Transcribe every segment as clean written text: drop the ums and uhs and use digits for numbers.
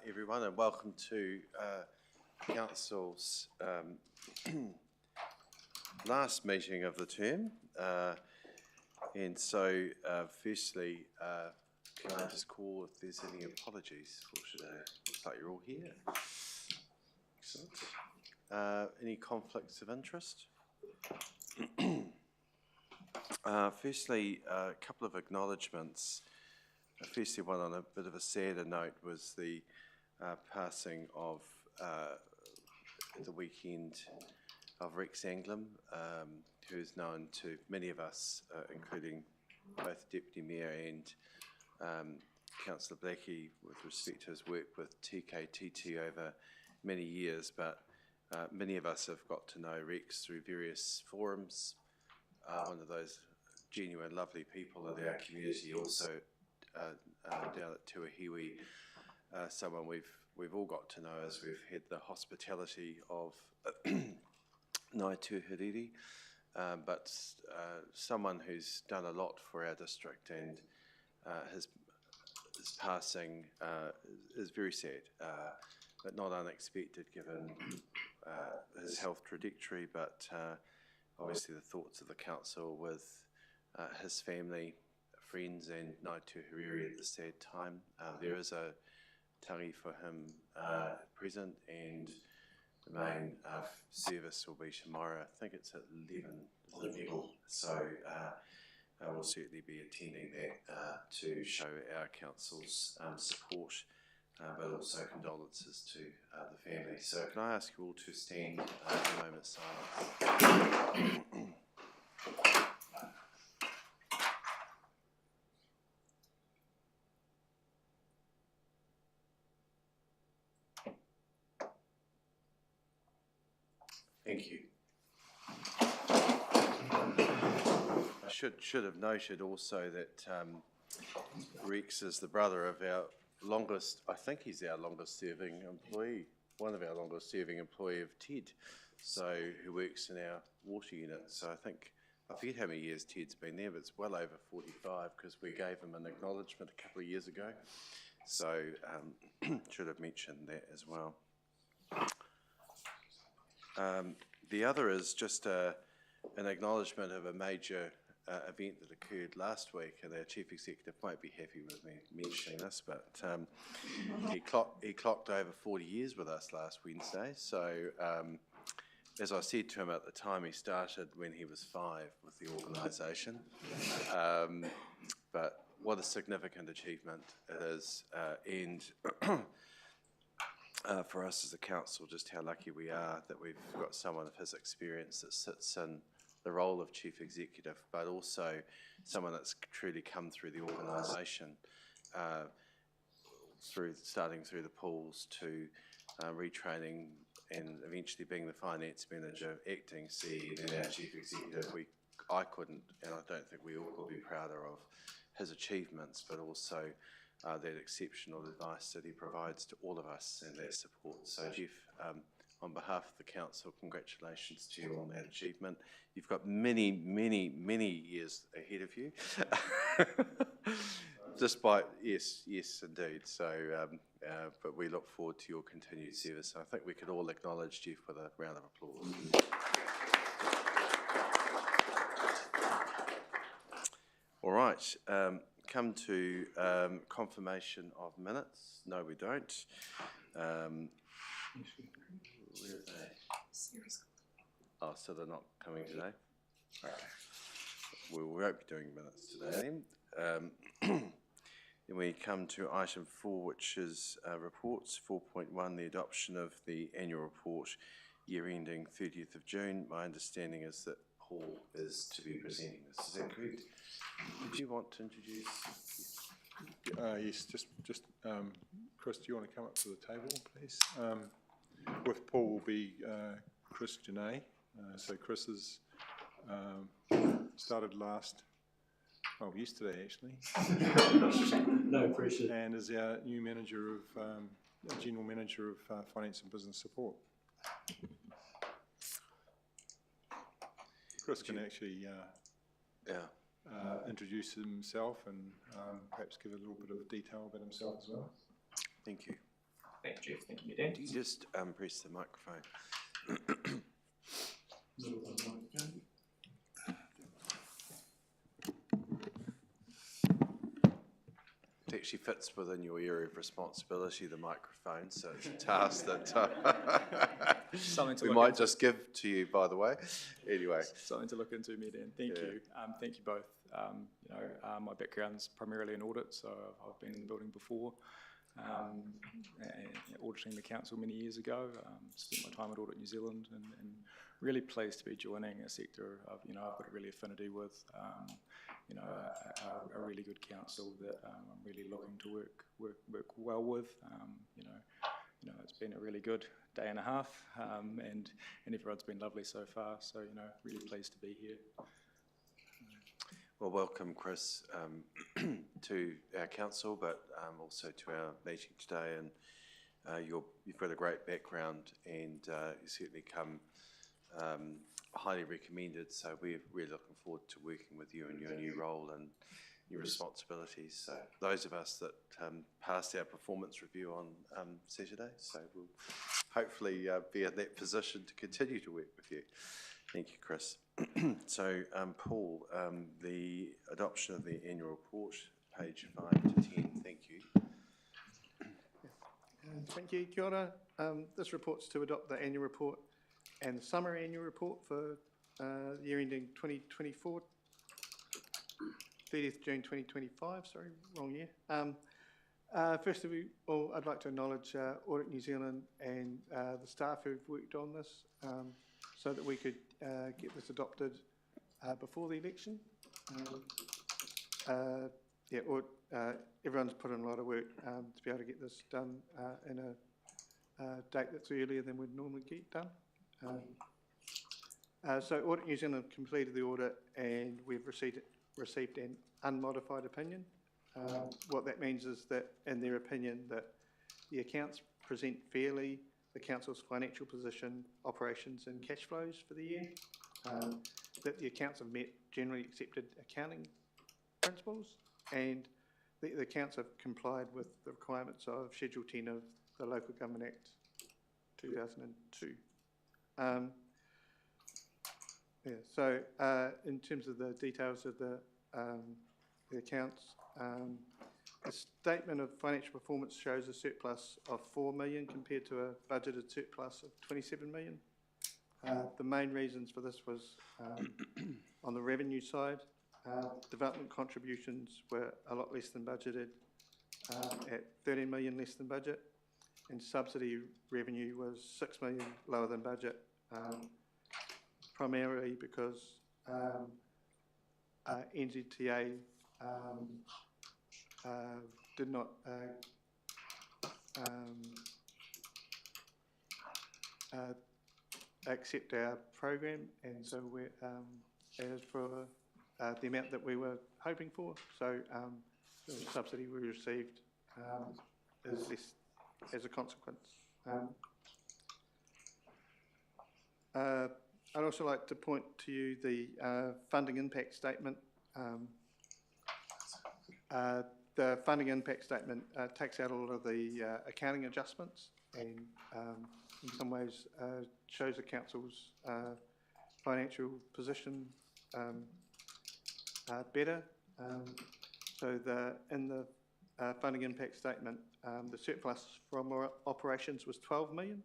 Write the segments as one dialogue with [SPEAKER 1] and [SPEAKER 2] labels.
[SPEAKER 1] everyone, and welcome to Council's last meeting of the term. And so, firstly, can I just call if there's any apologies for today? Looks like you're all here. Excellent. Any conflicts of interest? Firstly, a couple of acknowledgements. Firstly, one on a bit of a sadder note was the passing of the weekend of Rex Anglem, who is known to many of us, including both Deputy Mayor and Councillor Blackie, with respect to his work with TKTT over many years, but many of us have got to know Rex through various forums. One of those genuine, lovely people in our community, also down at Tuahiwi, someone we've all got to know as we've had the hospitality of Ngāi Tuahariri, but someone who's done a lot for our district, and his passing is very sad, but not unexpected given his health trajectory, but obviously the thoughts of the council with his family, friends and Ngāi Tuahariri at this sad time. There is a tangi for him present, and the main service will be tomorrow. I think it's at 11, so we'll certainly be attending that to show our council's support, but also condolences to the family. So can I ask you all to stand a moment of silence? Thank you. I should have noted also that Rex is the brother of our longest, I think he's our longest serving employee, one of our longest serving employee of TED, so who works in our water unit. So I forget how many years Ted's been there, but it's well over 45 because we gave him an acknowledgement a couple of years ago. So should have mentioned that as well. The other is just an acknowledgement of a major event that occurred last week, and our Chief Executive might be happy with me mentioning this, but he clocked over 40 years with us last Wednesday. So as I said to him at the time, he started when he was 5 with the organisation, but what a significant achievement it is, and for us as a council, just how lucky we are that we've got someone of his experience that sits in the role of Chief Executive, but also someone that's truly come through the organisation, starting through the pools to retraining and eventually being the finance manager, acting CEO, and our Chief Executive. I couldn't, and I don't think we all could be prouder of his achievements, but also that exceptional advice that he provides to all of us and that support. So Jeff, on behalf of the council, congratulations to you on that achievement. You've got many, many, many years ahead of you. Yes, indeed. So, but we look forward to your continued service. I think we could all acknowledge Jeff with a round of applause. All right. Come to confirmation of minutes. No, we don't. Where are they? Oh, so they're not coming today? Okay. We won't be doing minutes today then. Then we come to item 4, which is reports. 4.1, the adoption of the annual report year ending 30th of June. My understanding is that Paul is to be presenting this. Is that correct? Did you want to introduce?
[SPEAKER 2] Yes, just Chris, do you want to come up to the table, please? With Paul will be Chris Janae. So Chris has started yesterday actually.
[SPEAKER 3] No pressure.
[SPEAKER 2] And is our new manager of, general manager of finance and business support. Chris can actually introduce himself and perhaps give a little bit of detail about himself as well.
[SPEAKER 1] Thank you.
[SPEAKER 3] Thank you, Jeff. Thank you, Dan.
[SPEAKER 1] Do you just press the microphone? It actually fits within your area of responsibility, the microphone, so it's a task that
[SPEAKER 3] Something to
[SPEAKER 1] we
[SPEAKER 3] look
[SPEAKER 1] might
[SPEAKER 3] into.
[SPEAKER 1] just give to you, by the way. Anyway.
[SPEAKER 3] Something to look into, me, Dan. Thank you. Thank you both. My background's primarily in audit, so I've been in the building before, and auditing the council many years ago. Spent my time at Audit New Zealand, and really pleased to be joining a sector I've got a really affinity with. A really good council that I'm really looking to work well with. It's been a really good day and a half, and everyone's been lovely so far. So really pleased to be here.
[SPEAKER 1] Well, welcome, Chris, to our council, but also to our meeting today. And you've got a great background, and you certainly come highly recommended. So we're really looking forward to working with you in your new role and your responsibilities. So those of us that passed our performance review on Saturday, so we'll hopefully be in that position to continue to work with you. Thank you, Chris. So, Paul, the adoption of the annual report, page 5 to 10. Thank you.
[SPEAKER 4] Thank you, kia ora. This report's to adopt the annual report and the summary annual report for the year ending 2024, 30th June 2025, sorry, wrong year. First of all, I'd like to acknowledge Audit New Zealand and the staff who've worked on this so that we could get this adopted before the election. Everyone's put in a lot of work to be able to get this done in a date that's earlier than we'd normally get done. So Audit New Zealand completed the audit, and we've received an unmodified opinion. What that means is that, in their opinion, that the accounts present fairly the council's financial position, operations and cash flows for the year, that the accounts have met generally accepted accounting principles, and the accounts have complied with the requirements of Schedule 10 of the Local Government Act 2002. So in terms of the details of the accounts, the statement of financial performance shows a surplus of 4 million compared to a budgeted surplus of 27 million. The main reasons for this was on the revenue side, development contributions were a lot less than budgeted, at 13 million less than budget, and subsidy revenue was 6 million lower than budget, primarily because NZTA did not accept our program, and so we're as for the amount that we were hoping for. So the subsidy we received is less as a consequence. I'd also like to point to you the funding impact statement. The funding impact statement takes out a lot of the accounting adjustments, and in some ways shows the council's financial position better. So in the funding impact statement, the surplus from our operations was 12 million,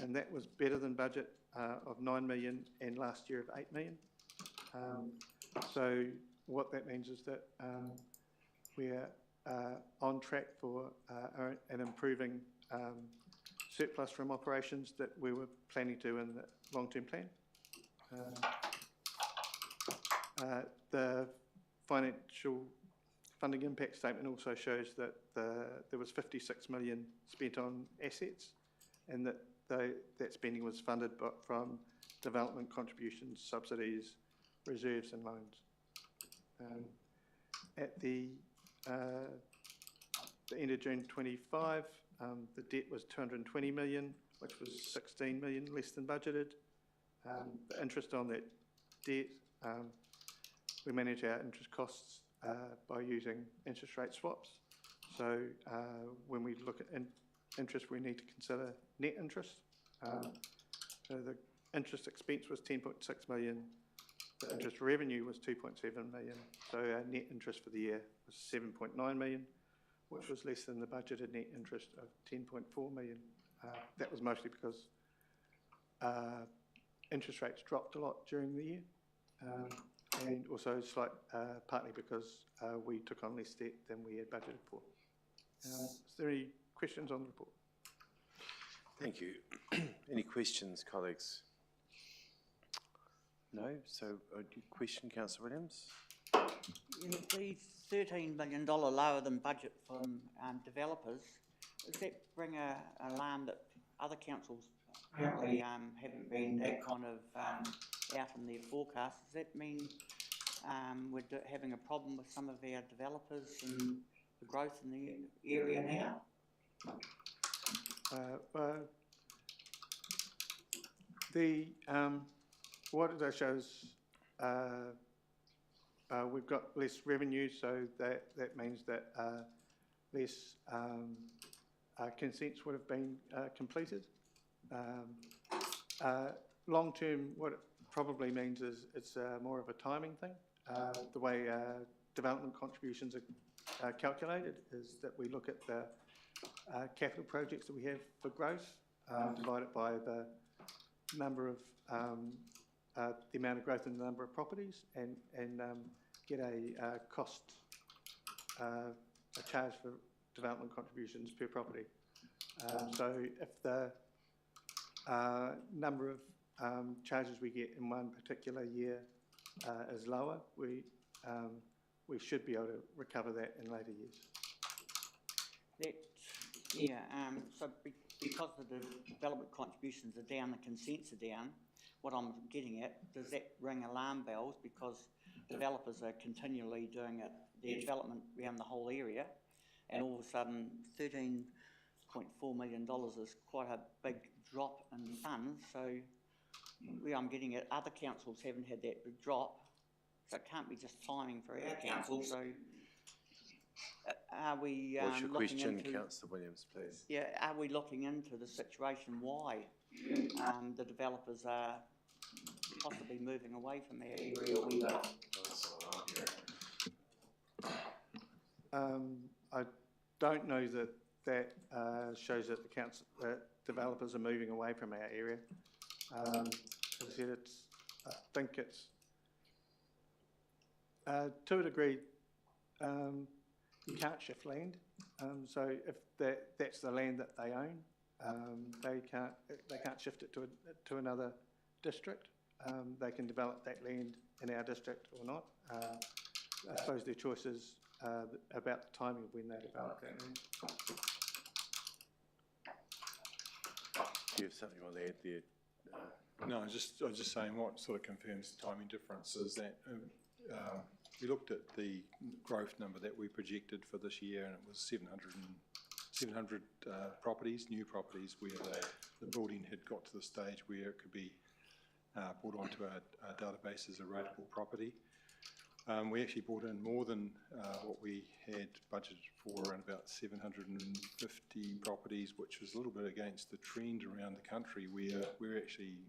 [SPEAKER 4] and that was better than budget of 9 million and last year of 8 million. So what that means is that we're on track for an improving surplus from operations that we were planning to in the long-term plan. The financial funding impact statement also shows that there was 56 million spent on assets, and that that spending was funded from development contributions, subsidies, reserves and loans. At the end of June 25, the debt was 220 million, which was 16 million less than budgeted. The interest on that debt, we manage our interest costs by using interest rate swaps. So when we look at interest, we need to consider net interest. So the interest expense was 10.6 million, the interest revenue was 2.7 million, so our net interest for the year was 7.9 million, which was less than the budgeted net interest of 10.4 million. That was mostly because interest rates dropped a lot during the year, and also partly because we took on less debt than we had budgeted for. Is there any questions on the report?
[SPEAKER 1] Thank you. Any questions, colleagues? No? So, question, Councillor Williams?
[SPEAKER 5] The $13 million lower than budget from developers, does that bring an alarm that other councils apparently haven't been that kind of out in their forecasts? Does that mean we're having a problem with some of our developers and the growth in the area now?
[SPEAKER 4] What it shows, we've got less revenue, so that means that less consents would have been completed. Long term, what it probably means is it's more of a timing thing. The way development contributions are calculated is that we look at the capital projects that we have for growth, divide it by the number of the amount of growth in the number of properties, and get a cost, a charge for development contributions per property. So if the number of charges we get in one particular year is lower, we should be able to recover that in later years.
[SPEAKER 5] So because the development contributions are down, the consents are down, what I'm getting at, does that ring alarm bells because developers are continually doing their development around the whole area, and all of a sudden $13.4 million is quite a big drop in funds, so where I'm getting at, other councils haven't had that big drop, so it can't be just timing for our council, so are we
[SPEAKER 1] What's your
[SPEAKER 5] looking
[SPEAKER 1] question,
[SPEAKER 5] into,
[SPEAKER 1] Councillor Williams, please?
[SPEAKER 5] yeah, are we looking into the situation why the developers are possibly moving away from our area?
[SPEAKER 4] I don't know that shows that the developers are moving away from our area. As I said, I think it's to a degree. You can't shift land, so if that's the land that they own, they can't shift it to another district. They can develop that land in our district or not. I suppose their choice is about the timing of when they develop that land.
[SPEAKER 1] Do you have something you want to add there?
[SPEAKER 2] No, I was just saying what sort of confirms the timing difference is that we looked at the growth number that we projected for this year, and it was 700 properties, new properties, where the building had got to the stage where it could be brought onto our database as a rateable property. We actually brought in more than what we had budgeted for, around about 750 properties, which was a little bit against the trend around the country, where we're actually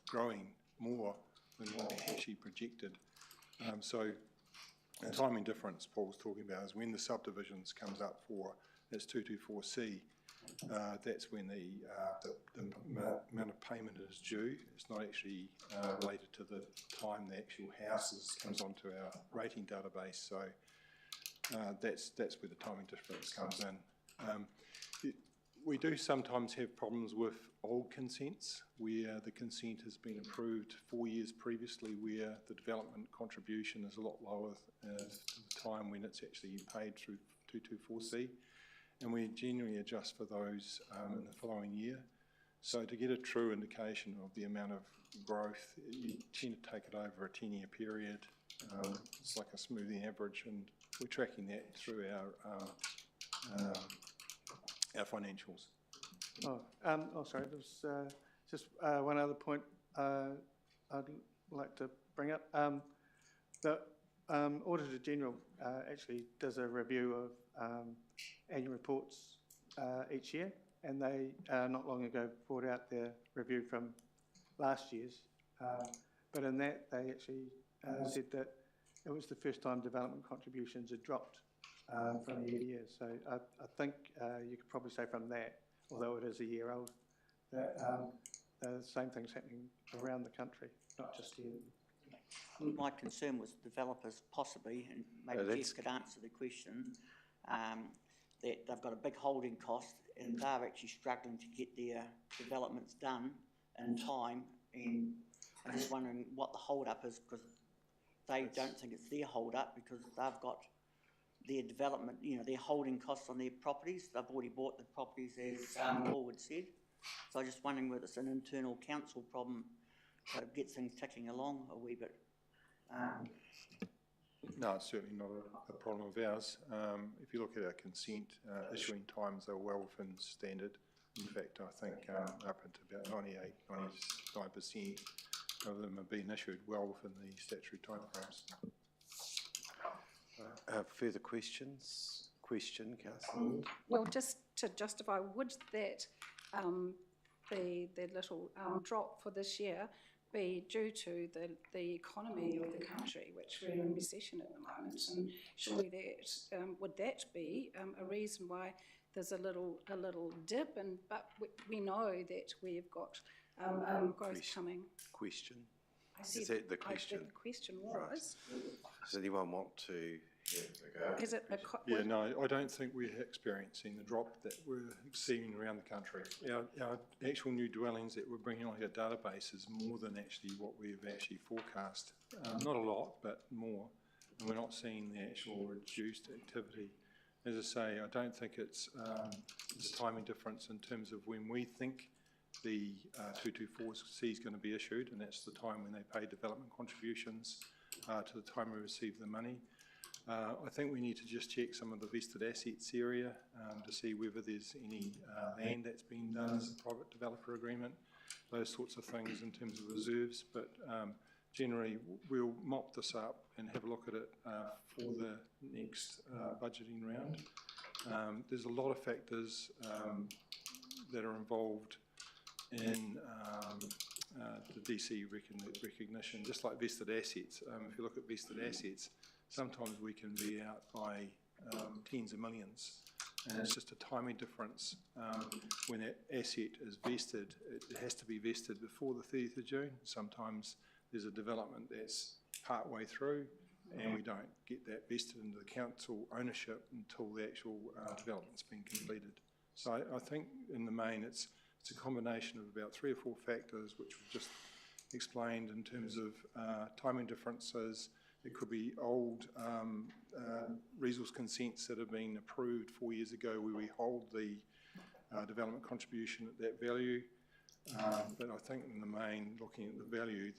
[SPEAKER 2] growing more than what we actually projected. So the timing difference Paul was talking about is when the subdivisions comes up for its 224C, that's when the amount of payment is due. It's not actually related to the time the actual houses comes onto our rating database, so that's where the timing difference comes in. We do sometimes have problems with old consents where the consent has been approved 4 years previously, where the development contribution is a lot lower to the time when it's actually paid through 224C, and we generally adjust for those in the following year. So to get a true indication of the amount of growth, you tend to take it over a 10-year period. It's like a smoothing average, and we're tracking that through our financials.
[SPEAKER 4] Sorry, there's just one other point I'd like to bring up. The Auditor General actually does a review of annual reports each year, and they not long ago brought out their review from last year's. But in that, they actually said that it was the first time development contributions had dropped from year to year. So I think you could probably say from that, although it is a year old, that the same thing's happening around the country, not just here.
[SPEAKER 5] My concern was developers possibly, and maybe Jeff could answer the question, that they've got a big holding cost and they're actually struggling to get their developments done in time, and I'm just wondering what the hold-up is, because they don't think it's their hold-up because they've got their development, you know, their holding costs on their properties. They've already bought the properties, as Paul had said. So I'm just wondering whether it's an internal council problem to get things ticking along a wee bit.
[SPEAKER 2] No, it's certainly not a problem of ours. If you look at our consent issuing times, they're well within standard. In fact, I think up into about 98, 99% of them have been issued well within the statutory timeframes.
[SPEAKER 1] Further questions? Question, Councillor?
[SPEAKER 6] Well, just to justify, would that the little drop for this year be due to the economy of the country, which we're in recession at the moment, and surely that would that be a reason why there's a little dip? And but we know that we've got growth coming.
[SPEAKER 1] Question.
[SPEAKER 6] Is
[SPEAKER 1] that the question?
[SPEAKER 6] The question was.
[SPEAKER 1] Does anyone want to hear a go?
[SPEAKER 6] Is it
[SPEAKER 2] Yeah, no, I don't think we're experiencing the drop that we're seeing around the country. Our actual new dwellings that we're bringing on our database is more than actually what we've actually forecast. Not a lot, but more. And we're not seeing the actual reduced activity. As I say, I don't think it's a timing difference in terms of when we think the 224C is going to be issued, and that's the time when they pay development contributions to the time we receive the money. I think we need to just check some of the vested assets area to see whether there's any land that's been done as a private developer agreement, those sorts of things in terms of reserves. But generally, we'll mop this up and have a look at it for the next budgeting round. There's a lot of factors that are involved in the DC recognition, just like vested assets. If you look at vested assets, sometimes we can be out by tens of millions, and it's just a timing difference. When that asset is vested, it has to be vested before the 30th of June. Sometimes there's a development that's part way through, and we don't get that vested into the council ownership until the actual development's been completed. So I think in the main it's a combination of about 3 or 4 factors which we've just explained in terms of timing differences. It could be old resource consents that have been approved 4 years ago where we hold the development contribution at that value. But I think in the main, looking at the value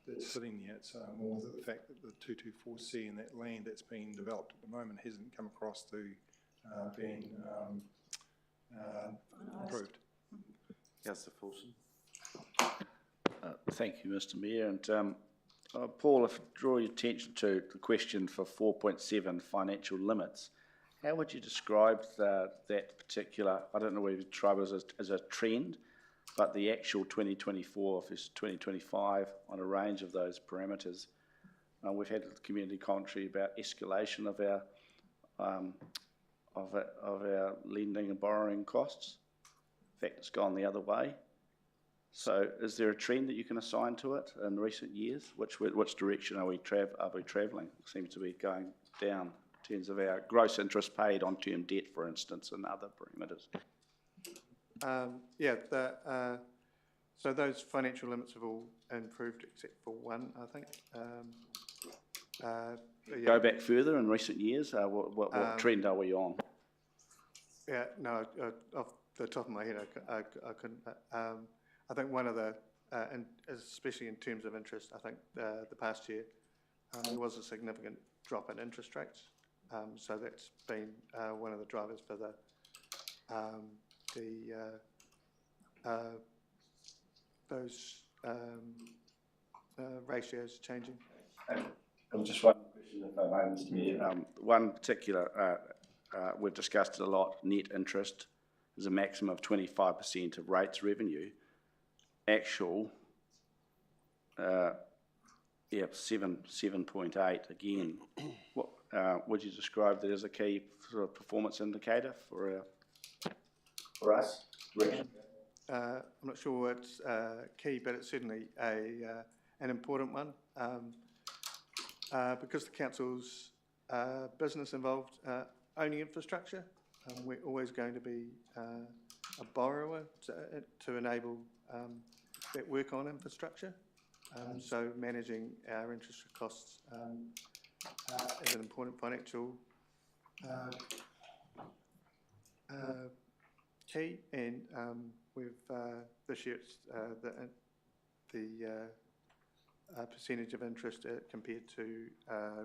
[SPEAKER 2] that's sitting there, it's more the fact that the 224C and that land that's being developed at the moment hasn't come across to being approved.
[SPEAKER 1] Councillor Fulton.
[SPEAKER 7] Thank you, Mr Mayor. And Paul, if I draw your attention to the question for 4.7 financial limits, how would you describe that particular, I don't know whether you describe it as a trend, but the actual 2024 versus 2025 on a range of those parameters? We've had a community commentary about escalation of our lending and borrowing costs. In fact, it's gone the other way. So is there a trend that you can assign to it in recent years? Which direction are we travelling? It seems to be going down in terms of our gross interest paid on term debt, for instance, and other parameters.
[SPEAKER 4] So those financial limits have all improved except for one, I think.
[SPEAKER 7] Go back further in recent years, what trend are we on?
[SPEAKER 4] Yeah, no, off the top of my head, I couldn't. I think one of the, and especially in terms of interest, I think the past year there was a significant drop in interest rates. So that's been one of the drivers for those ratios changing.
[SPEAKER 7] Just one question, if I may, Mr Mayor. One particular, we've discussed it a lot, net interest is a maximum of 25% of rates revenue. Actual, 7.8 again. What would you describe that as a key sort of performance indicator for us?
[SPEAKER 4] I'm not sure it's key, but it's certainly an important one. Because the council's business involved owning infrastructure, we're always going to be a borrower to enable that work on infrastructure. So managing our interest costs is an important financial key, and we've this year it's the percentage of interest compared to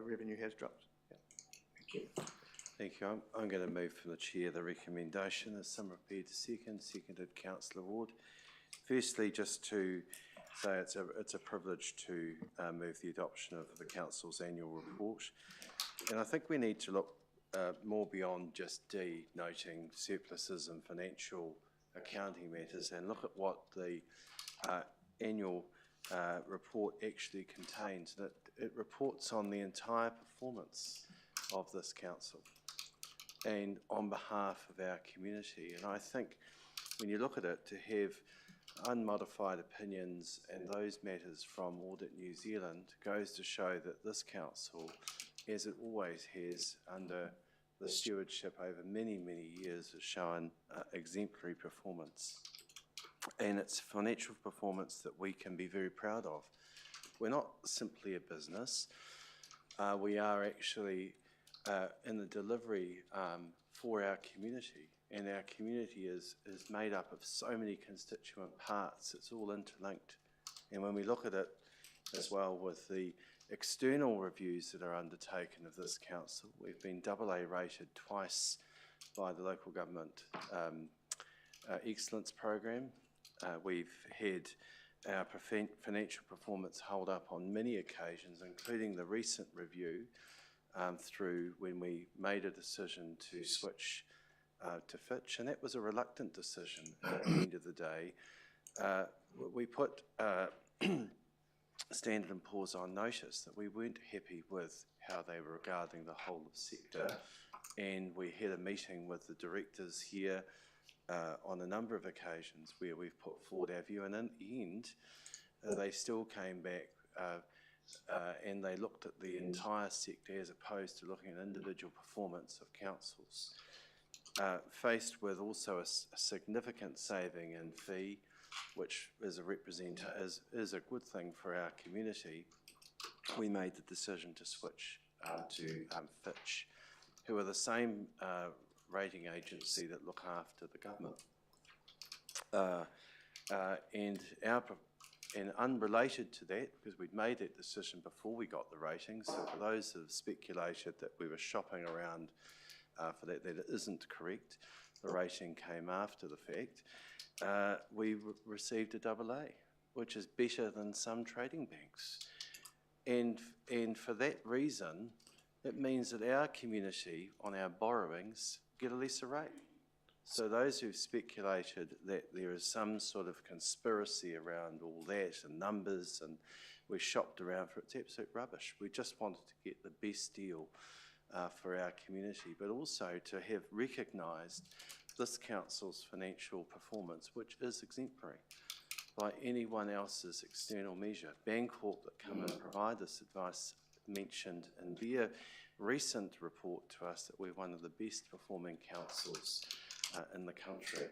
[SPEAKER 4] revenue has dropped. Yeah.
[SPEAKER 7] Thank you.
[SPEAKER 1] Thank you. I'm going to move from the chair the recommendation. Is someone prepared to second? Seconded, Councillor Ward. Firstly, just to say it's a privilege to move the adoption of the council's annual report, and I think we need to look more beyond just D, noting surpluses and financial accounting matters, and look at what the annual report actually contains. That it reports on the entire performance of this council and on behalf of our community. And I think when you look at it, to have unmodified opinions and those matters from Audit New Zealand goes to show that this council, as it always has under the stewardship over many, many years, has shown exemplary performance. And it's financial performance that we can be very proud of. We're not simply a business. We are actually in the delivery for our community. And our community is made up of so many constituent parts. It's all interlinked. And when we look at it as well with the external reviews that are undertaken of this council, we've been AA rated twice by the Local Government Excellence Program. We've had our financial performance held up on many occasions, including the recent review through when we made a decision to switch to Fitch, and that was a reluctant decision at the end of the day. We put Standard & Poor's on notice that we weren't happy with how they were regarding the whole of sector, and we had a meeting with the directors here on a number of occasions where we've put forward our view, and in the end they still came back and they looked at the entire sector as opposed to looking at individual performance of councils. Faced with also a significant saving in fee, which is a good thing for our community, we made the decision to switch to Fitch, who are the same rating agency that look after the government. And unrelated to that, because we'd made that decision before we got the ratings, so for those that have speculated that we were shopping around for that isn't correct. The rating came after the fact. We received a AA, which is better than some trading banks. And for that reason, it means that our community on our borrowings get a lesser rate. So those who've speculated that there is some sort of conspiracy around all that and numbers and we shopped around for it, it's absolute rubbish. We just wanted to get the best deal for our community, but also to have recognised this council's financial performance, which is exemplary by anyone else's external measure. Bancorp that come and provide this advice mentioned in their recent report to us that we're one of the best performing councils in the country.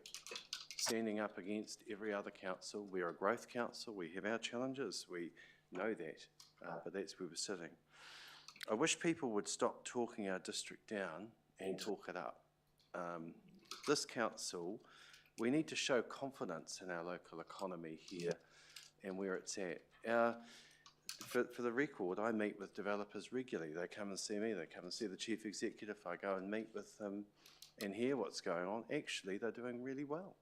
[SPEAKER 1] Standing up against every other council, we're a growth council, we have our challenges, we know that, but that's where we're sitting. I wish people would stop talking our district down and talk it up. This council, we need to show confidence in our local economy here and where it's at. For the record, I meet with developers regularly. They come and see me, they come and see the chief executive. I go and meet with them and hear what's going on. Actually, they're doing really well.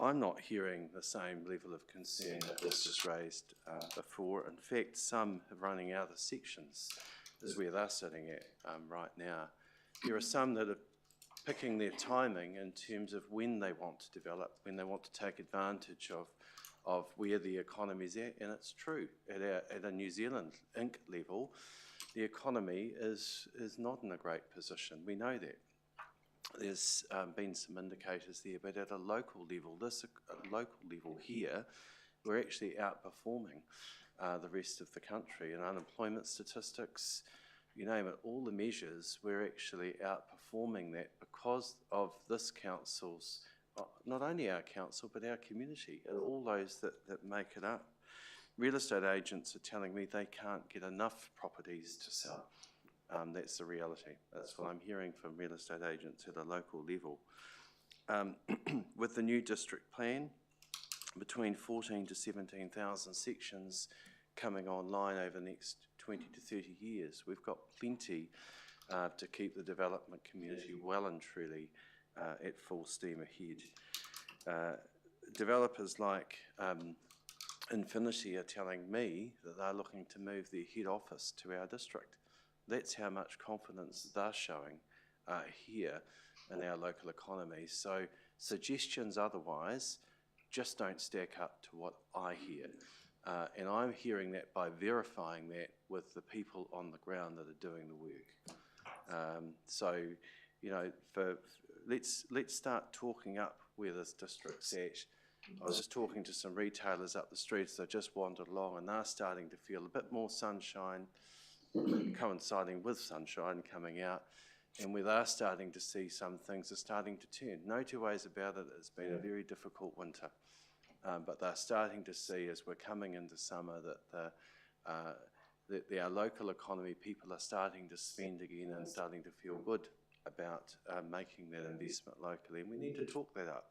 [SPEAKER 1] I'm not hearing the same level of concern that was just raised before. In fact, some are running out of sections is where they're sitting at right now. There are some that have picking their timing in terms of when they want to develop, when they want to take advantage of where the economy's at. And it's true, at a New Zealand Inc. level, the economy is not in a great position. We know that. There's been some indicators there, but at a local level, here, we're actually outperforming the rest of the country. And unemployment statistics, you name it, all the measures, we're actually outperforming that because of this council's, not only our council, but our community, and all those that make it up. Real estate agents are telling me they can't get enough properties to sell. That's the reality. That's what I'm hearing from real estate agents at a local level. With the new district plan, between 14 to 17,000 sections coming online over the next 20 to 30 years, we've got plenty to keep the development community well and truly at full steam ahead. Developers like Infinity are telling me that they're looking to move their head office to our district. That's how much confidence they're showing here in our local economy. So suggestions otherwise just don't stack up to what I hear. And I'm hearing that by verifying that with the people on the ground that are doing the work. So, you know, let's start talking up where this district's at. I was just talking to some retailers up the street as I just wandered along, and they're starting to feel a bit more sunshine, coinciding with sunshine coming out, and where they're starting to see some things are starting to turn. No two ways about it, it's been a very difficult winter, but they're starting to see as we're coming into summer that our local economy, people are starting to spend again and starting to feel good about making that investment locally, and we need to talk that up.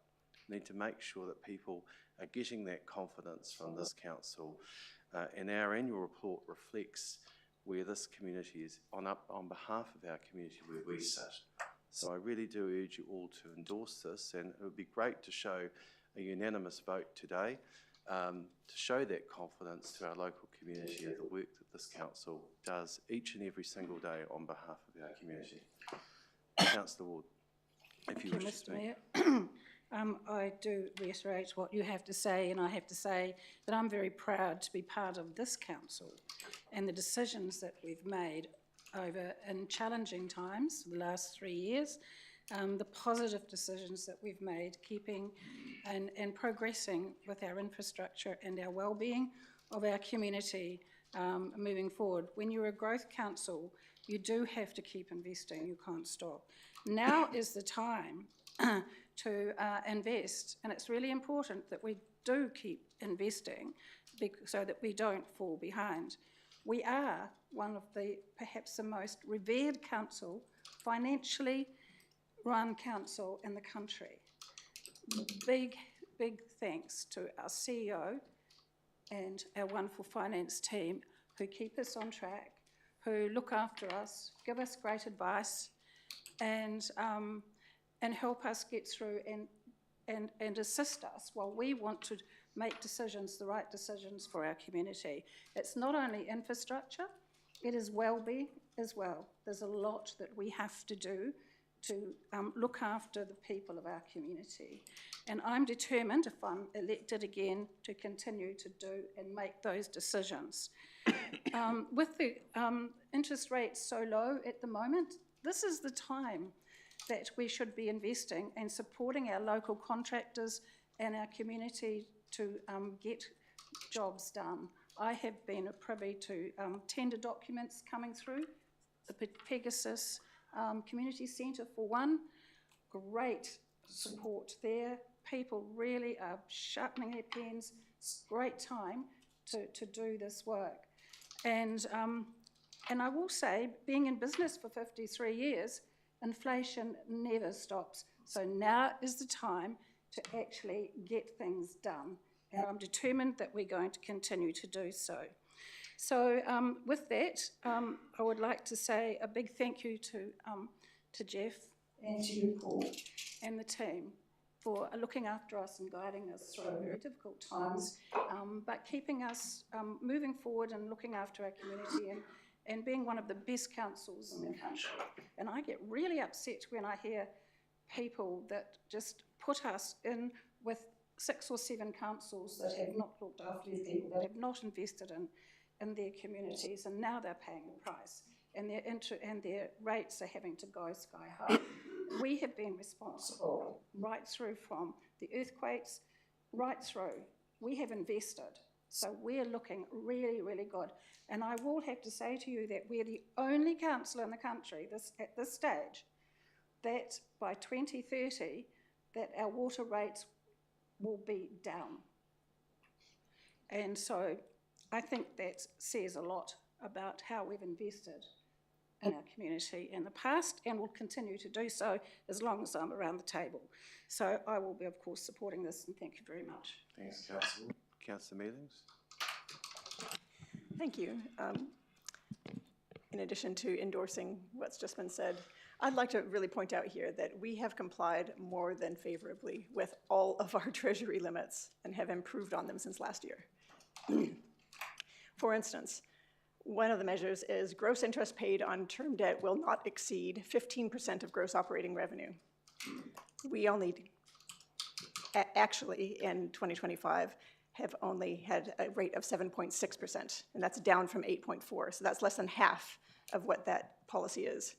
[SPEAKER 1] We need to make sure that people are getting that confidence from this council, and our annual report reflects where this community is on behalf of our community where we sit. So I really do urge you all to endorse this, and it would be great to show a unanimous vote today to show that confidence to our local community of the work that this council does each and every single day on behalf of our community. Councillor Ward, if you wish to speak.
[SPEAKER 6] Mr. Mayor, I do reiterate what you have to say, and I have to say that I'm very proud to be part of this council and the decisions that we've made over in challenging times for the last 3 years, the positive decisions that we've made, keeping and progressing with our infrastructure and our well-being of our community moving forward. When you're a growth council, you do have to keep investing, you can't stop. Now is the time to invest, and it's really important that we do keep investing so that we don't fall behind. We are one of perhaps the most revered council, financially run council in the country. Big thanks to our CEO and our wonderful finance team who keep us on track, who look after us, give us great advice, and help us get through and assist us while we want to make decisions, the right decisions for our community. It's not only infrastructure, it is well-being as well. There's a lot that we have to do to look after the people of our community. And I'm determined, if I'm elected again, to continue to do and make those decisions. With the interest rates so low at the moment, this is the time that we should be investing and supporting our local contractors and our community to get jobs done. I have been privy to tender documents coming through, the Pegasus Community Centre for one, great support there. People really are sharpening their pens. It's a great time to do this work. And I will say, being in business for 53 years, inflation never stops. So now is the time to actually get things done. And I'm determined that we're going to continue to do so. So with that, I would like to say a big thank you to Jeff and to you, Paul, and the team for looking after us and guiding us through very difficult times, but keeping us moving forward and looking after our community and being one of the best councils in the country. And I get really upset when I hear people that just put us in with 6 or 7 councils that have not looked after these people, that have not invested in their communities, and now they're paying the price, and their rates are having to go sky high. We have been responsible right through from the earthquakes, right through. We have invested, so we're looking really, really good. And I will have to say to you that we're the only council in the country at this stage that by 2030 that our water rates will be down. And so I think that says a lot about how we've invested in our community in the past and will continue to do so as long as I'm around the table. So I will be, of course, supporting this, and thank you very much.
[SPEAKER 1] Thanks, Councillor. Councillor Mealings?
[SPEAKER 8] Thank you. In addition to endorsing what's just been said, I'd like to really point out here that we have complied more than favorably with all of our treasury limits and have improved on them since last year. For instance, one of the measures is gross interest paid on term debt will not exceed 15% of gross operating revenue. We only, actually in 2025, have only had a rate of 7.6%, and that's down from 8.4%, so that's less than half of what that policy is.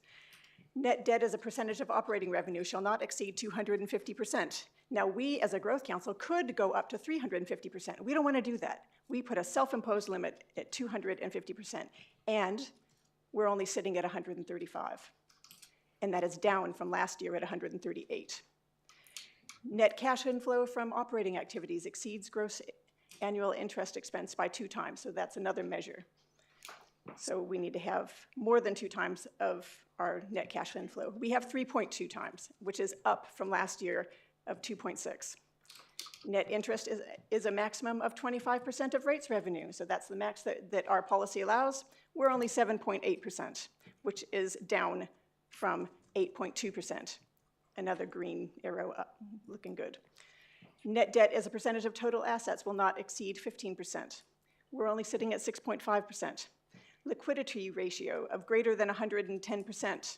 [SPEAKER 8] Net debt as a percentage of operating revenue shall not exceed 250%. Now, we as a growth council could go up to 350%. We don't want to do that. We put a self-imposed limit at 250%, and we're only sitting at 135. And that is down from last year at 138. Net cash inflow from operating activities exceeds gross annual interest expense by 2 times, so that's another measure. So we need to have more than 2 times of our net cash inflow. We have 3.2 times, which is up from last year of 2.6. Net interest is a maximum of 25% of rates revenue, so that's the max that our policy allows. We're only 7.8%, which is down from 8.2%. Another green arrow up, looking good. Net debt as a percentage of total assets will not exceed 15%. We're only sitting at 6.5%. Liquidity ratio of greater than 110%.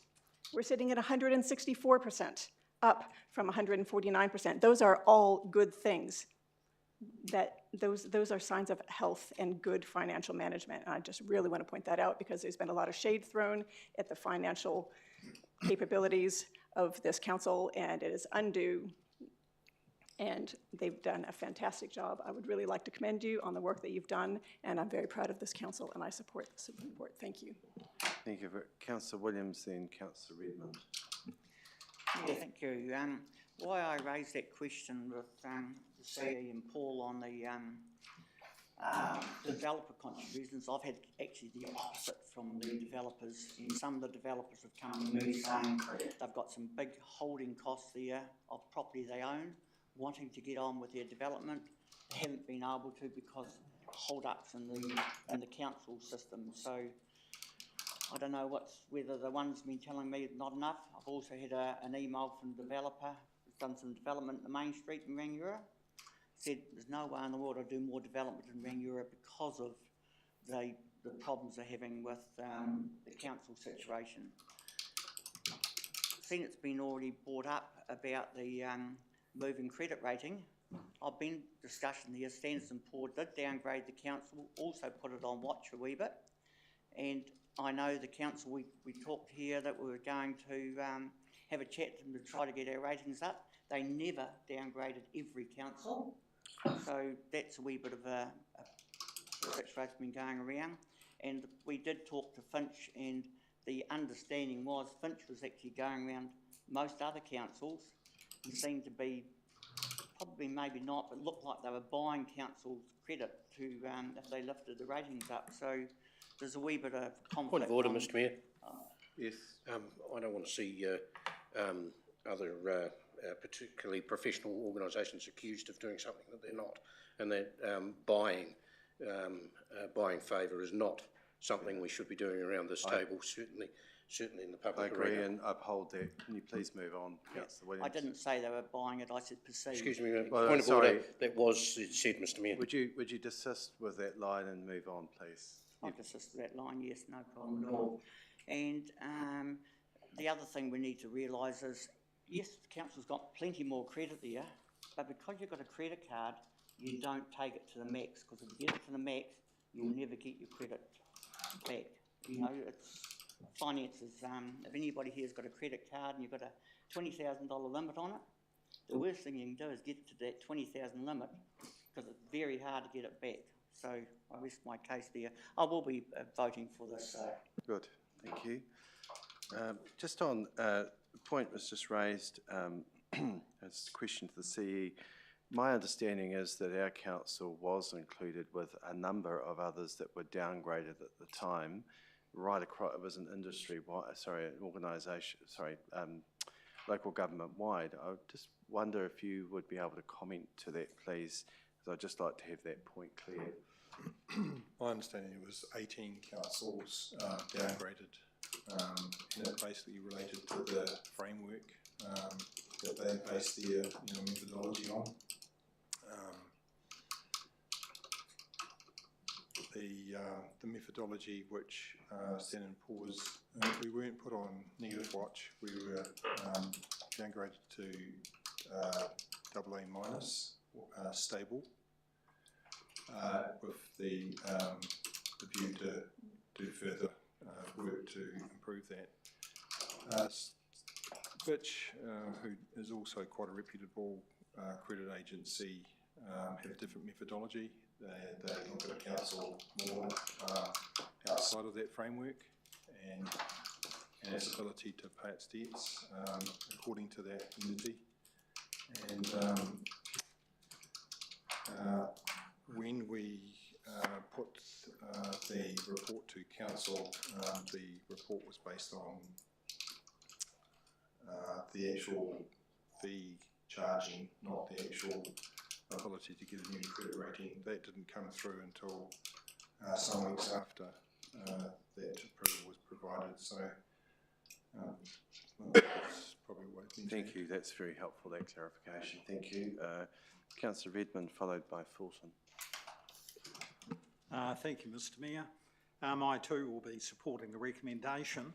[SPEAKER 8] We're sitting at 164%, up from 149%. Those are all good things. Those are signs of health and good financial management. And I just really want to point that out because there's been a lot of shade thrown at the financial capabilities of this council, and it is undue. And they've done a fantastic job. I would really like to commend you on the work that you've done, and I'm very proud of this council, and I support this report. Thank you.
[SPEAKER 1] Thank you. Councillor Williams, then Councillor Redmond.
[SPEAKER 5] Yeah, thank you. Why I raised that question with CE and Paul on the developer contributions, I've had actually the opposite from the developers, and some of the developers have come to me saying they've got some big holding costs there of property they own, wanting to get on with their development. They haven't been able to because hold-ups in the council system. So I don't know whether the one's been telling me not enough. I've also had an email from a developer who's done some development in the main street in Rangiora. Said there's no way in the world I'll do more development in Rangiora because of the problems they're having with the council situation. Seen it's been already brought up about the moving credit rating. I've been discussing here, Standard & Poor's did downgrade the council, also put it on watch a wee bit. And I know the council, we talked here that we were going to have a chat to them to try to get our ratings up. They never downgraded every council. So that's a wee bit of a situation been going around. And we did talk to Finch, and the understanding was Finch was actually going around most other councils and seemed to be, probably maybe not, but looked like they were buying councils credit to if they lifted the ratings up. So there's a wee bit of conflict.
[SPEAKER 9] Point of order, Mr Mayor.
[SPEAKER 1] Yes.
[SPEAKER 9] I don't want to see other particularly professional organisations accused of doing something that they're not, and that buying favour is not something we should be doing around this table, certainly in the public arena.
[SPEAKER 1] I agree and uphold that. Can you please move on, Councillor Williams?
[SPEAKER 5] I didn't say they were buying it, I said perceived.
[SPEAKER 9] Excuse me,
[SPEAKER 1] Well,
[SPEAKER 9] point of
[SPEAKER 1] sorry.
[SPEAKER 9] order, that was said, Mr Mayor.
[SPEAKER 1] Would you desist with that line and move on, please?
[SPEAKER 5] I'll desist that line, yes, no problem at all. And the other thing we need to realise is yes, the council's got plenty more credit there, but because you've got a credit card, you don't take it to the max, because if you get it to the max, you'll never get your credit back. You know, it's finances. If anybody here's got a credit card and you've got a $20,000 limit on it, the worst thing you can do is get it to that 20,000 limit, because it's very hard to get it back. So I rest my case there. I will be voting for this.
[SPEAKER 1] Good, thank you. Just on, the point was just raised, as a question to the CE. My understanding is that our council was included with a number of others that were downgraded at the time, right across, it was an industry, an organisation, local government wide. I just wonder if you would be able to comment to that, please, because I'd just like to have that point clear.
[SPEAKER 2] My understanding it was 18 councils downgraded, and it basically related to the framework that they based their methodology on. The methodology which Standard & Poor's, we weren't put on negative watch, we were downgraded to AA minus, stable, with the view to do further work to improve that. Fitch, who is also quite a reputable credit agency, have a different methodology. They look at a council more outside of that framework and its ability to pay its debts according to that entity. And when we put the report to council, the report was based on the actual fee charging, not the actual ability to get a new credit rating. That didn't come through until some weeks after that approval was provided. So that's probably what I think.
[SPEAKER 1] Thank you, that's very helpful, that clarification. Thank you. Councillor Redmond, followed by Fulton.
[SPEAKER 10] Thank you, Mr Mayor. I too will be supporting the recommendation.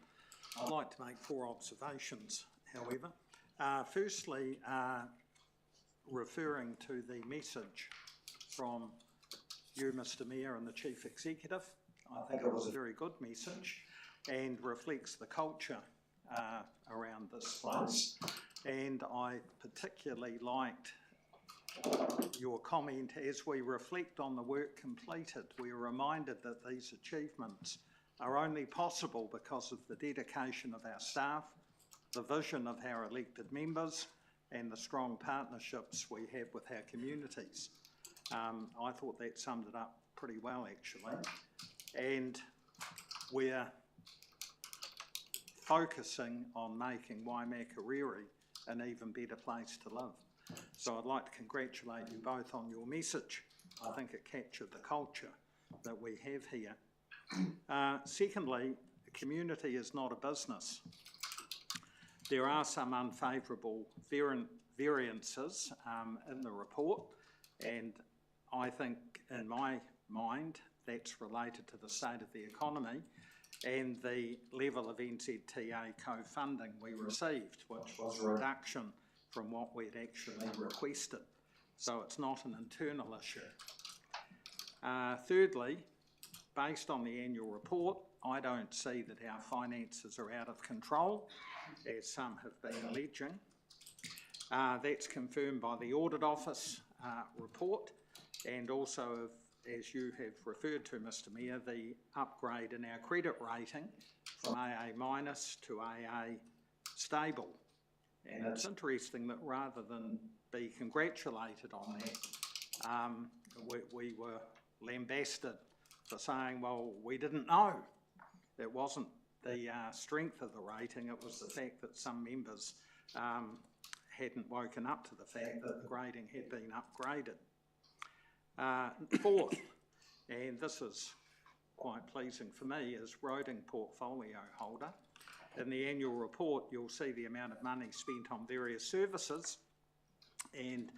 [SPEAKER 10] I'd like to make 4 observations, however. Firstly, referring to the message from you, Mr Mayor, and the Chief Executive, I think it was a very good message and reflects the culture around this place. And I particularly liked your comment, as we reflect on the work completed, we are reminded that these achievements are only possible because of the dedication of our staff, the vision of our elected members, and the strong partnerships we have with our communities. I thought that summed it up pretty well, actually. And we're focusing on making Waimakariri an even better place to live. So I'd like to congratulate you both on your message. I think it captured the culture that we have here. Secondly, the community is not a business. There are some unfavourable variances in the report, and I think in my mind that's related to the state of the economy and the level of NZTA co-funding we received, which was a reduction from what we'd actually requested. So it's not an internal issue. Thirdly, based on the annual report, I don't see that our finances are out of control, as some have been alleging. That's confirmed by the Audit Office report, and also, as you have referred to, Mr Mayor, the upgrade in our credit rating from AA minus to AA stable. And it's interesting that rather than be congratulated on that, we were lambasted for saying, well, we didn't know. It wasn't the strength of the rating, it was the fact that some members hadn't woken up to the fact that the grading had been upgraded. Fourth, and this is quite pleasing for me, as roading portfolio holder, in the annual report you'll see the amount of money spent on various services, and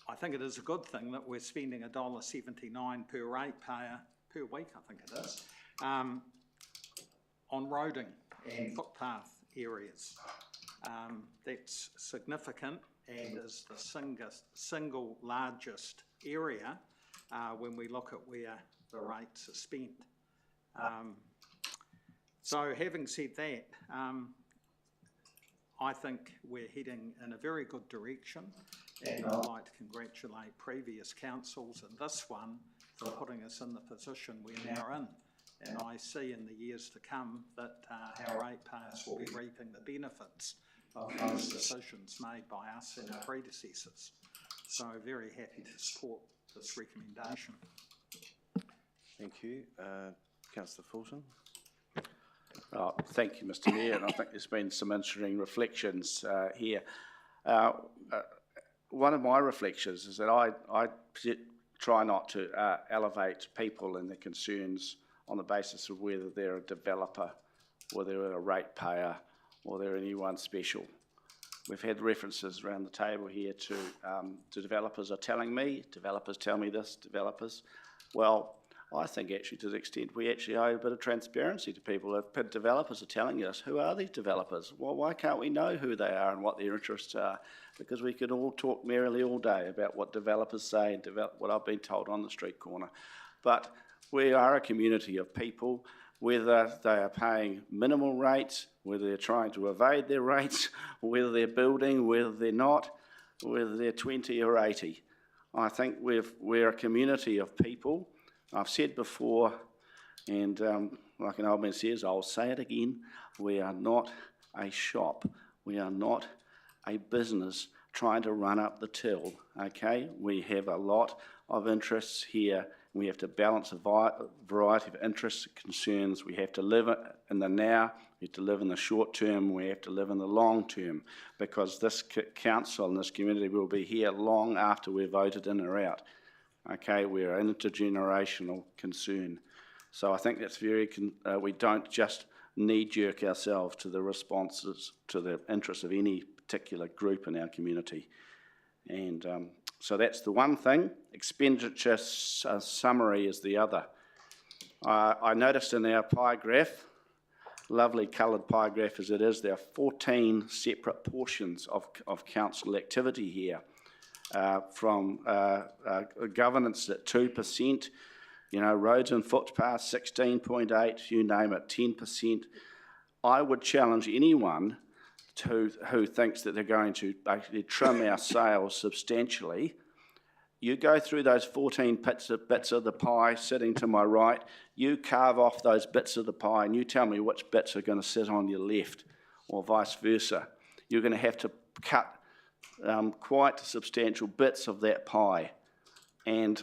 [SPEAKER 10] I think it is a good thing that we're spending $1.79 per ratepayer per week, I think it is, on roading and footpath areas. That's significant and is the single largest area when we look at where the rates are spent. So having said that, I think we're heading in a very good direction, and I'd like to congratulate previous councils and this one for putting us in the position we're now in. And I see in the years to come that our ratepayers will be reaping the benefits of those decisions made by us and our predecessors. So very happy to support this recommendation.
[SPEAKER 1] Thank you. Councillor Fulton.
[SPEAKER 7] Thank you, Mr. Mayor, and I think there's been some interesting reflections here. One of my reflections is that I try not to elevate people and their concerns on the basis of whether they're a developer, or they're a ratepayer, or they're anyone special. We've had references around the table here to developers are telling me, developers tell me this, developers. Well, I think actually to the extent we actually owe a bit of transparency to people. If developers are telling us, who are these developers? Well, why can't we know who they are and what their interests are? Because we could all talk merrily all day about what developers say and what I've been told on the street corner. But we are a community of people, whether they are paying minimal rates, whether they're trying to evade their rates, whether they're building, whether they're not, whether they're 20 or 80. I think we're a community of people. I've said before, and like an old man says, I'll say it again, we are not a shop. We are not a business trying to run up the till, okay? We have a lot of interests here. We have to balance a variety of interests and concerns. We have to live in the now, we have to live in the short term, we have to live in the long term, because this council and this community will be here long after we're voted in or out. Okay, we're an intergenerational concern. So I think that's we don't just knee-jerk ourselves to the responses to the interests of any particular group in our community. And so that's the one thing. Expenditure summary is the other. I noticed in our pie graph, lovely coloured pie graph as it is, there are 14 separate portions of council activity here. From governance at 2%, you know, roads and footpaths 16.8, you name it, 10%. I would challenge anyone who thinks that they're going to basically trim our sales substantially. You go through those 14 bits of the pie sitting to my right, you carve off those bits of the pie and you tell me which bits are going to sit on your left, or vice versa. You're going to have to cut quite substantial bits of that pie. And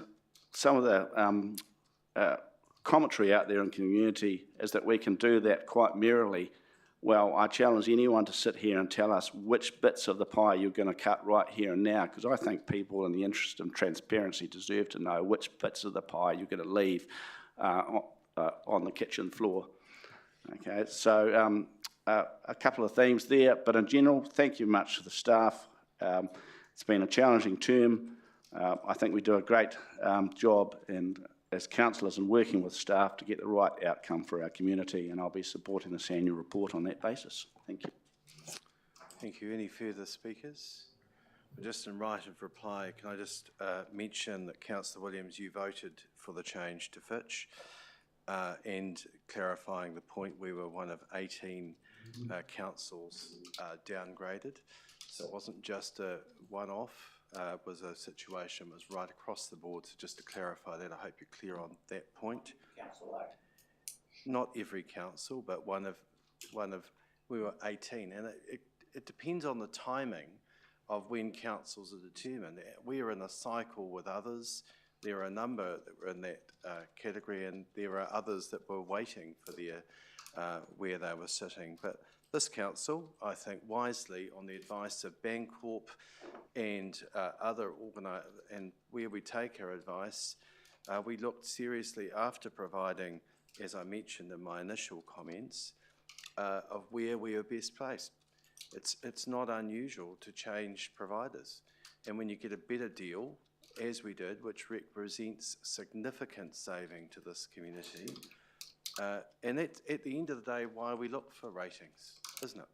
[SPEAKER 7] some of the commentary out there in the community is that we can do that quite merrily. Well, I challenge anyone to sit here and tell us which bits of the pie you're going to cut right here and now, because I think people in the interest of transparency deserve to know which bits of the pie you're going to leave on the kitchen floor. Okay, so a couple of themes there, but in general, thank you much to the staff. It's been a challenging term. I think we do a great job as councillors and working with staff to get the right outcome for our community, and I'll be supporting this annual report on that basis. Thank you.
[SPEAKER 1] Thank you. Any further speakers? Just in right of reply, can I just mention that Councillor Williams, you voted for the change to Fitch, and clarifying the point, we were one of 18 councils downgraded. So it wasn't just a one-off, it was a situation that was right across the board. So just to clarify that, I hope you're clear on that point.
[SPEAKER 5] Council 8.
[SPEAKER 1] Not every council, but one of, we were 18. And it depends on the timing of when councils are determined. We are in a cycle with others. There are a number that were in that category, and there are others that were waiting for their, where they were sitting. But this council, I think wisely, on the advice of Bancorp and and where we take our advice, we looked seriously after providing, as I mentioned in my initial comments, of where we are best placed. It's not unusual to change providers, and when you get a better deal, as we did, which represents significant saving to this community, and at the end of the day, why we look for ratings, isn't it?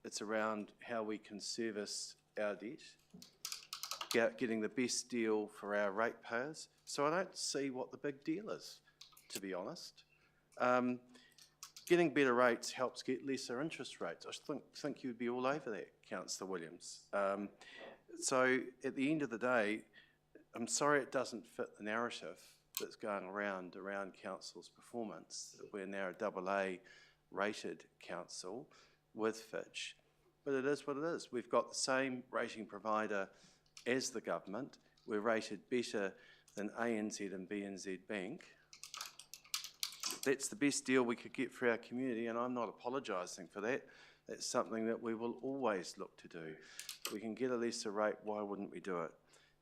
[SPEAKER 1] It's around how we can service our debt, getting the best deal for our ratepayers. So I don't see what the big deal is, to be honest. Getting better rates helps get lesser interest rates. I think you'd be all over that, Councillor Williams. So at the end of the day, I'm sorry it doesn't fit the narrative that's going around council's performance, that we're now a AA rated council with Fitch, but it is what it is. We've got the same rating provider as the government. We're rated better than ANZ and BNZ Bank. That's the best deal we could get for our community, and I'm not apologising for that. That's something that we will always look to do. If we can get a lesser rate, why wouldn't we do it?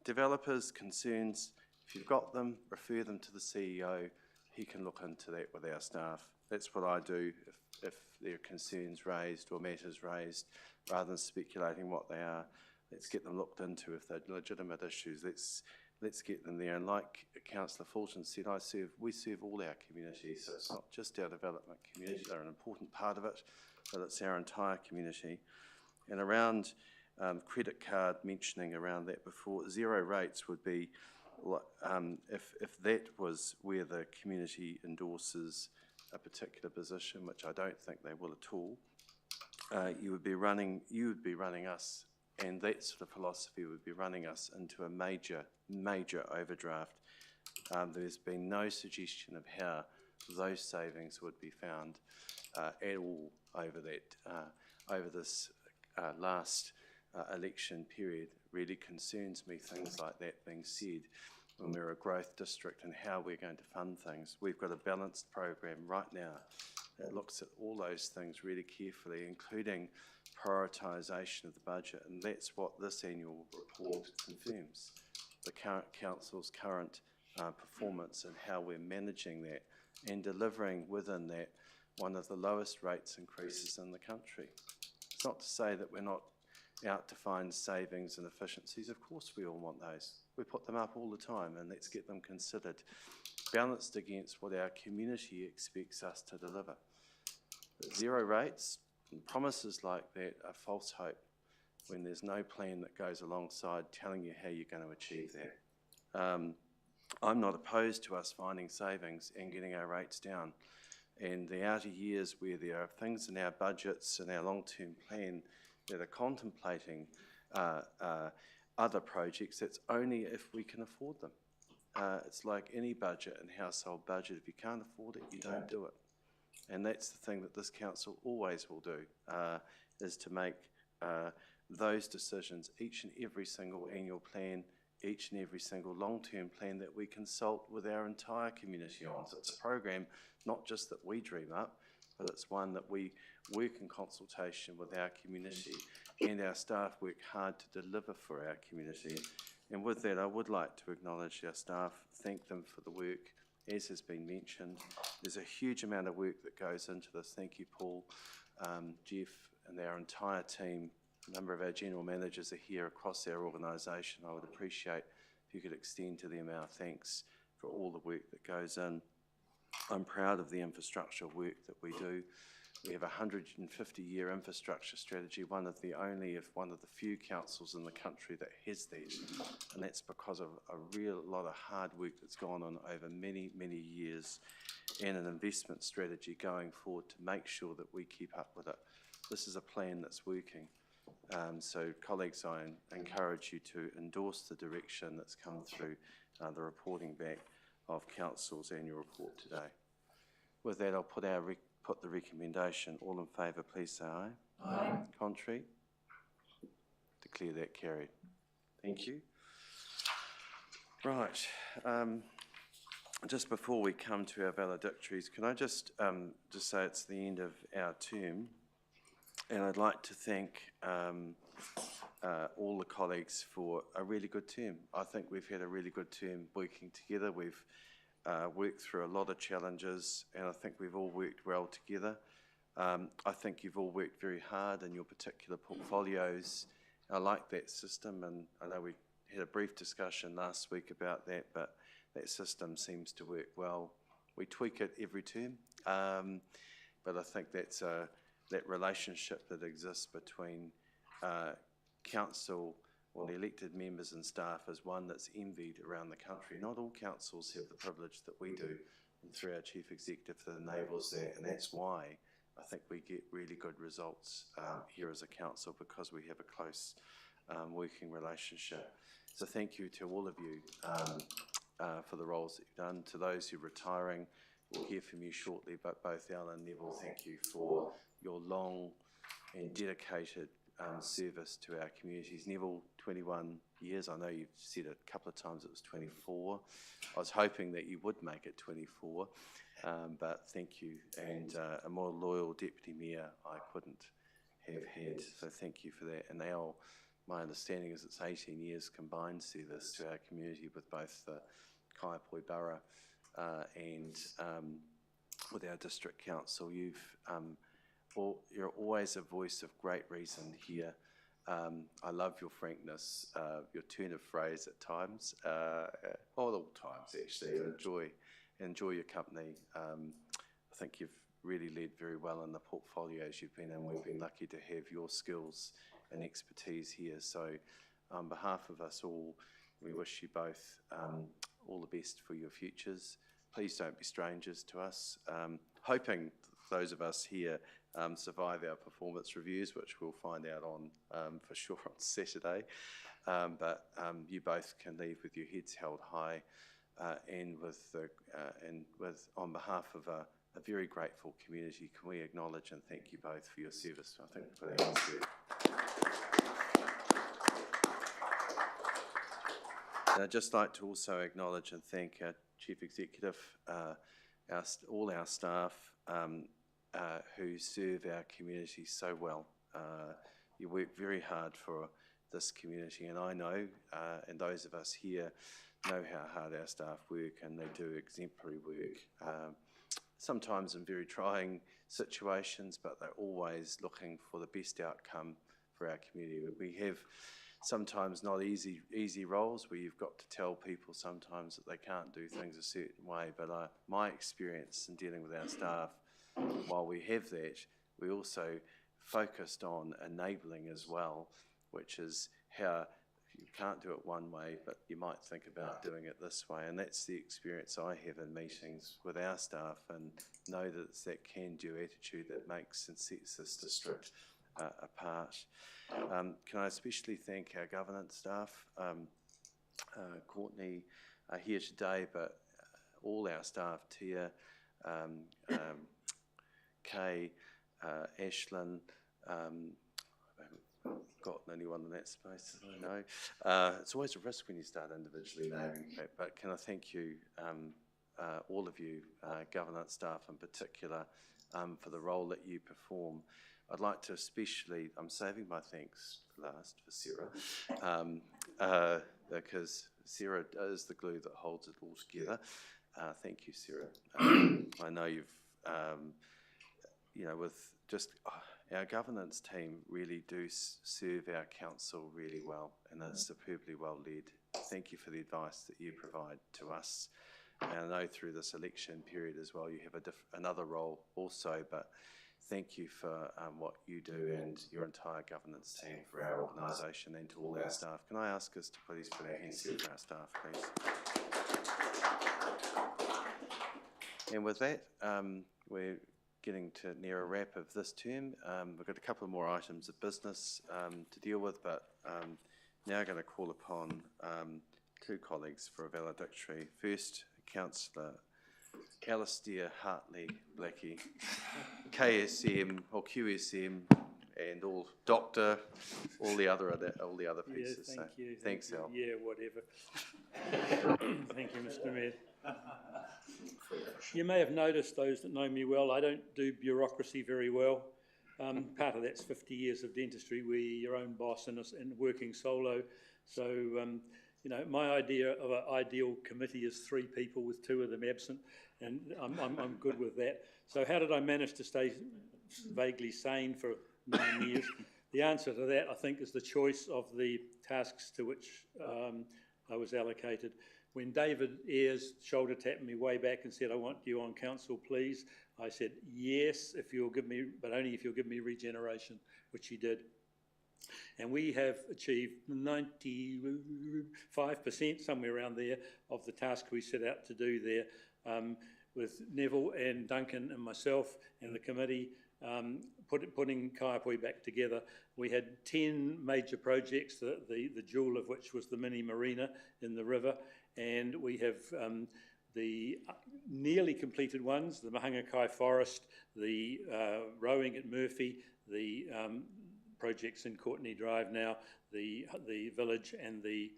[SPEAKER 1] Developers' concerns, if you've got them, refer them to the CEO. He can look into that with our staff. That's what I do if there are concerns raised or matters raised, rather than speculating what they are. Let's get them looked into. If they're legitimate issues, let's get them there. And like Councillor Fulton said, we serve all our communities, so it's not just our development community. They're an important part of it, but it's our entire community. And around credit card, mentioning around that before, zero rates would be, if that was where the community endorses a particular position, which I don't think they will at all, you would be running us, and that sort of philosophy would be running us into a major overdraft. There's been no suggestion of how those savings would be found at all over this last election period. Really concerns me, things like that being said when we're a growth district and how we're going to fund things. We've got a balanced program right now that looks at all those things really carefully, including prioritisation of the budget, and that's what this annual report confirms, the current council's current performance and how we're managing that and delivering within that one of the lowest rates increases in the country. It's not to say that we're not out to find savings and efficiencies. Of course we all want those. We put them up all the time, and let's get them considered, balanced against what our community expects us to deliver. But zero rates and promises like that are false hope when there's no plan that goes alongside telling you how you're going to achieve that. I'm not opposed to us finding savings and getting our rates down. And the outer years where there are things in our budgets and our long-term plan that are contemplating other projects, that's only if we can afford them. It's like any budget and household budget. If you can't afford it, you don't do it. And that's the thing that this council always will do, is to make those decisions each and every single annual plan, each and every single long-term plan that we consult with our entire community on. So it's a program not just that we dream up, but it's one that we work in consultation with our community, and our staff work hard to deliver for our community. And with that, I would like to acknowledge our staff, thank them for the work. As has been mentioned, there's a huge amount of work that goes into this. Thank you, Paul, Jeff, and our entire team. A number of our general managers are here across our organisation. I would appreciate if you could extend to them our thanks for all the work that goes in. I'm proud of the infrastructure work that we do. We have a 150-year infrastructure strategy, one of the few councils in the country that has that, and that's because of a real lot of hard work that's gone on over many, many years, and an investment strategy going forward to make sure that we keep up with it. This is a plan that's working. So colleagues, I encourage you to endorse the direction that's come through the reporting back of Council's annual report today. With that, I'll put the recommendation. All in favour, please say aye. Aye. Contrary? Declare that carried. Thank you. Right. Just before we come to our valedictories, can I just say it's the end of our term, and I'd like to thank all the colleagues for a really good term. I think we've had a really good term working together. We've worked through a lot of challenges, and I think we've all worked well together. I think you've all worked very hard in your particular portfolios. I like that system, and I know we had a brief discussion last week about that, but that system seems to work well. We tweak it every term, but I think that's that relationship that exists between council or the elected members and staff is one that's envied around the country. Not all councils have the privilege that we do, and through our Chief Executive that enables that, and that's why I think we get really good results here as a council, because we have a close working relationship. So thank you to all of you for the roles that you've done. To those who are retiring, we'll hear from you shortly, but both Al and Neville, thank you for your long and dedicated service to our communities. Neville, 21 years. I know you've said it a couple of times it was 24. I was hoping that you would make it 24, but thank you. And a more loyal deputy mayor I couldn't have had, so thank you for that. And Al, my understanding is it's 18 years combined service to our community with both the Kaiapoi Borough and with our district council. You're always a voice of great reason here. I love your frankness, your turn of phrase at times, all times actually. Enjoy your company. I think you've really led very well in the portfolios you've been in. We've been lucky to have your skills and expertise here. So on behalf of us all, we wish you both all the best for your futures. Please don't be strangers to us. Hoping those of us here survive our performance reviews, which we'll find out on for sure on Saturday. But you both can leave with your heads held high, and with on behalf of a very grateful community, can we acknowledge and thank you both for your service? I think for that answer. And I'd just like to also acknowledge and thank our Chief Executive, all our staff who serve our community so well. You work very hard for this community, and I know, and those of us here know how hard our staff work, and they do exemplary work. Sometimes in very trying situations, but they're always looking for the best outcome for our community. We have sometimes not easy roles where you've got to tell people sometimes that they can't do things a certain way, but my experience in dealing with our staff, while we have that, we also focused on enabling as well, which is how you can't do it one way, but you might think about doing it this way. And that's the experience I have in meetings with our staff, and know that it's that can-do attitude that makes and sets this district apart. Can I especially thank our governance staff, Courtney here today, but all our staff, Tia, Kay, Ashlyn, I haven't gotten anyone in that space, I know. It's always a risk when you start individually naming, but can I thank you, all of you, governance staff in particular, for the role that you perform. I'd like to especially, I'm saving my thanks last for Sarah, because Sarah is the glue that holds it all together. Thank you, Sarah. I know you've, with just our governance team really do serve our council really well, and are superbly well led. Thank you for the advice that you provide to us. And I know through this election period as well, you have another role also, but thank you for what you do and your entire governance team for our organisation, and to all our staff. Can I ask us to please put our hands together for our staff, please? And with that, we're getting to near a wrap of this term. We've got a couple of more items of business to deal with, but now going to call upon two colleagues for a valedictory. First, Councillor Alistair Hartley Blackie, KSM or QSM, and all doctor, all the other pieces.
[SPEAKER 11] Yeah, thank you.
[SPEAKER 1] Thanks, Al.
[SPEAKER 11] Yeah, whatever. Thank you, Mr. Mayor. You may have noticed, those that know me well, I don't do bureaucracy very well. Part of that's 50 years of dentistry, where you're your own boss and working solo. So, my idea of an ideal committee is 3 people with 2 of them absent, and I'm good with that. So how did I manage to stay vaguely sane for 9 years? The answer to that, I think, is the choice of the tasks to which I was allocated. When David Ayres shoulder tapped me way back and said, I want you on council, please, I said, yes, if you'll give me, but only if you'll give me regeneration, which he did. And we have achieved 95%, somewhere around there, of the task we set out to do there, with Neville and Duncan and myself and the committee putting Kaiapoi back together. We had 10 major projects, the jewel of which was the mini marina in the river, and we have the nearly completed ones, the Mahangakai Forest, the rowing at Murphy, the projects in Courtney Drive now, the village and the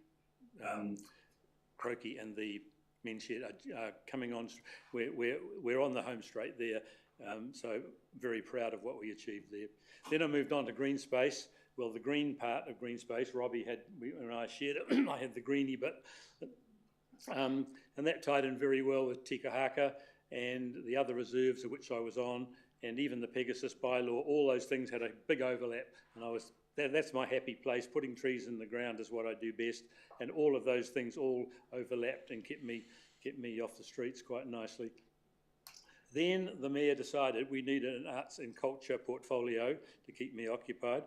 [SPEAKER 11] Croaky and the men's shed are coming on. We're on the home straight there, so very proud of what we achieved there. Then I moved on to green space. Well, the green part of green space, Robbie had, and I shared it, I had the greenie bit, and that tied in very well with Tikahaka and the other reserves of which I was on, and even the Pegasus bylaw. All those things had a big overlap, and that's my happy place. Putting trees in the ground is what I do best, and all of those things all overlapped and kept me off the streets quite nicely. Then the mayor decided we needed an arts and culture portfolio to keep me occupied.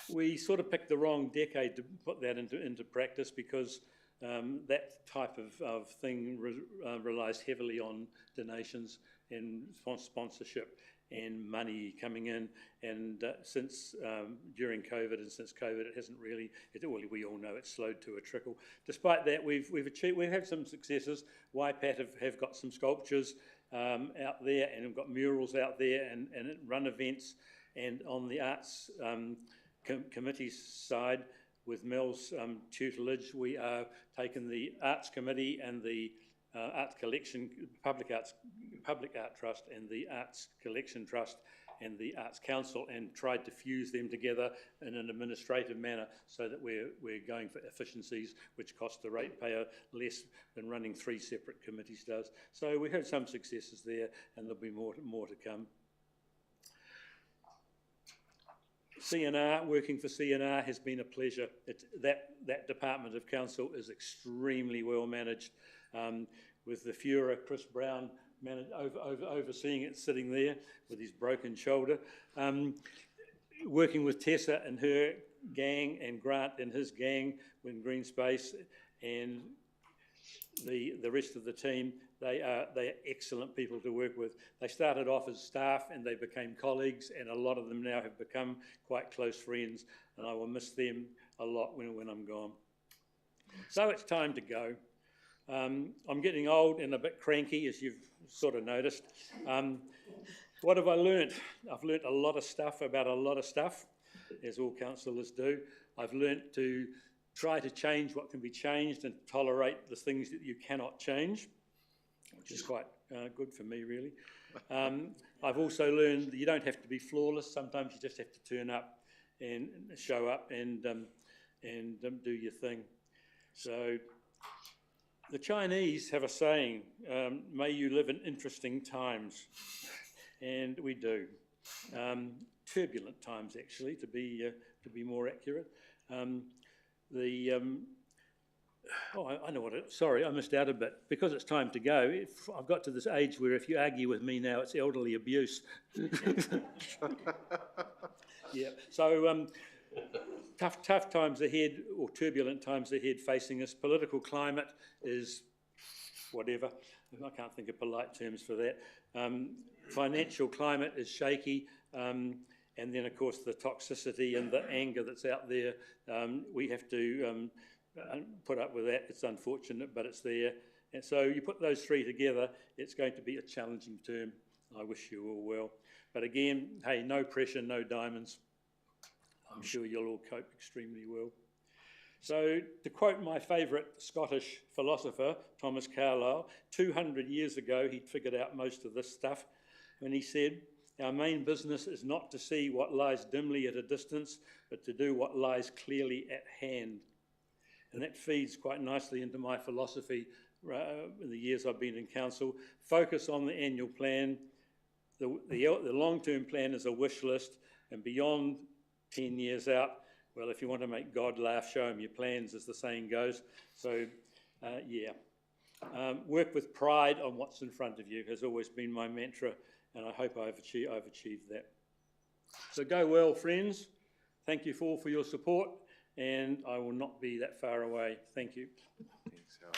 [SPEAKER 11] We sort of picked the wrong decade to put that into practice, because that type of thing relies heavily on donations and sponsorship and money coming in, and since during COVID and since COVID, it hasn't really. We all know it's slowed to a trickle. Despite that, we've had some successes. Waipat have got some sculptures out there, and have got murals out there, and run events. And on the arts committee side, with Mel's tutelage, we are taking the Arts Committee and the Arts Collection, Public Art Trust, and the Arts Collection Trust, and the Arts Council, and tried to fuse them together in an administrative manner, so that we're going for efficiencies, which cost the ratepayer less than running 3 separate committees does. So we had some successes there, and there'll be more to come. CNR, working for CNR has been a pleasure. That department of council is extremely well managed, with the Führer, Chris Brown, overseeing it, sitting there with his broken shoulder. Working with Tessa and her gang, and Grant and his gang in Green Space, and the rest of the team, they are excellent people to work with. They started off as staff and they became colleagues, and a lot of them now have become quite close friends, and I will miss them a lot when I'm gone. So it's time to go. I'm getting old and a bit cranky, as you've sort of noticed. What have I learnt? I've learnt a lot of stuff about a lot of stuff, as all councillors do. I've learnt to try to change what can be changed and tolerate the things that you cannot change, which is quite good for me, really. I've also learned that you don't have to be flawless. Sometimes you just have to turn up and show up and do your thing. So the Chinese have a saying, may you live in interesting times, and we do. Turbulent times, actually, to be more accurate. I know what it... Sorry, I missed out a bit. Because it's time to go, I've got to this age where if you argue with me now, it's elderly abuse. Yeah, so tough times ahead, or turbulent times ahead facing us. Political climate is whatever. I can't think of polite terms for that. Financial climate is shaky. And then, of course, the toxicity and the anger that's out there, we have to put up with that. It's unfortunate, but it's there. And so you put those 3 together, it's going to be a challenging term. I wish you all well. But again, hey, no pressure, no diamonds. I'm sure you'll all cope extremely well. So to quote my favourite Scottish philosopher, Thomas Carlyle, 200 years ago, he'd figured out most of this stuff, when he said, our main business is not to see what lies dimly at a distance, but to do what lies clearly at hand. And that feeds quite nicely into my philosophy in the years I've been in council. Focus on the annual plan. The long-term plan is a wish list, and beyond 10 years out, well, if you want to make God laugh, show him your plans, as the saying goes. So, yeah. Work with pride on what's in front of you has always been my mantra, and I hope I've achieved that. So go well, friends. Thank you all for your support, and I will not be that far away. Thank you.
[SPEAKER 1] Thanks, Al.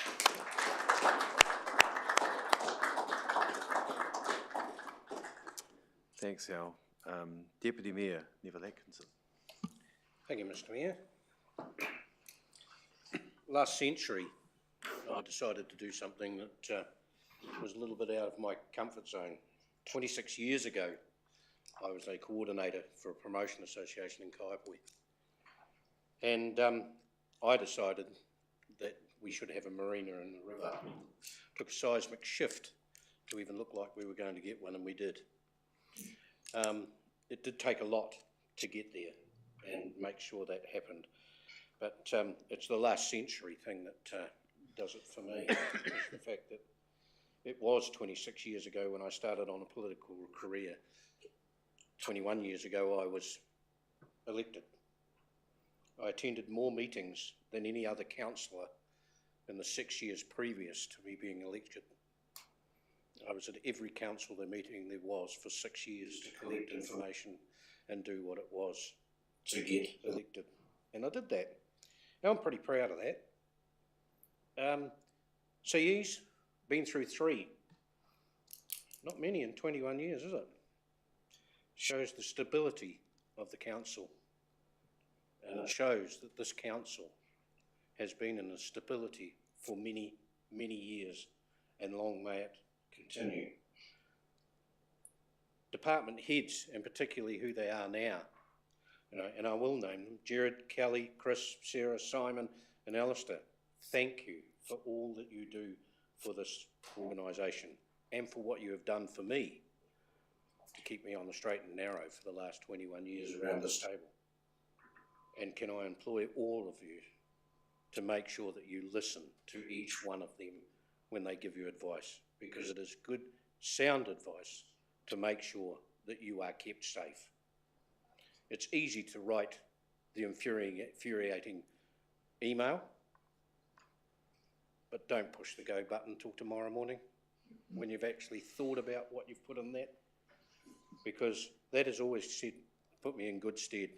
[SPEAKER 1] Thanks, Al. Deputy Mayor, Neville Atkinson.
[SPEAKER 9] Thank you, Mr. Mayor. Last century, I decided to do something that was a little bit out of my comfort zone. 26 years ago, I was a coordinator for a promotion association in Kaipoi. And I decided that we should have a marina in the river. Took a seismic shift to even look like we were going to get one, and we did. It did take a lot to get there and make sure that happened. But it's the last century thing that does it for me. It's the fact that it was 26 years ago when I started on a political career. 21 years ago I was elected. I attended more meetings than any other councillor in the 6 years previous to me being elected. I was at every councillor meeting there was for 6 years to collect information and do what it was to get elected. And I did that. Now I'm pretty proud of that. CE's been through 3. Not many in 21 years, is it? Shows the stability of the council. And it shows that this council has been in a stability for many, many years, and long may it continue. Department heads, and particularly who they are now, and I will name them, Jared, Kelly, Chris, Sarah, Simon and Alistair, thank you for all that you do for this organisation and for what you have done for me to keep me on the straight and narrow for the last 21 years around this table. And can I employ all of you to make sure that you listen to each one of them when they give you advice, because it is good, sound advice to make sure that you are kept safe. It's easy to write the infuriating email, but don't push the go button until tomorrow morning when you've actually thought about what you've put in that, because that has always put me in good stead,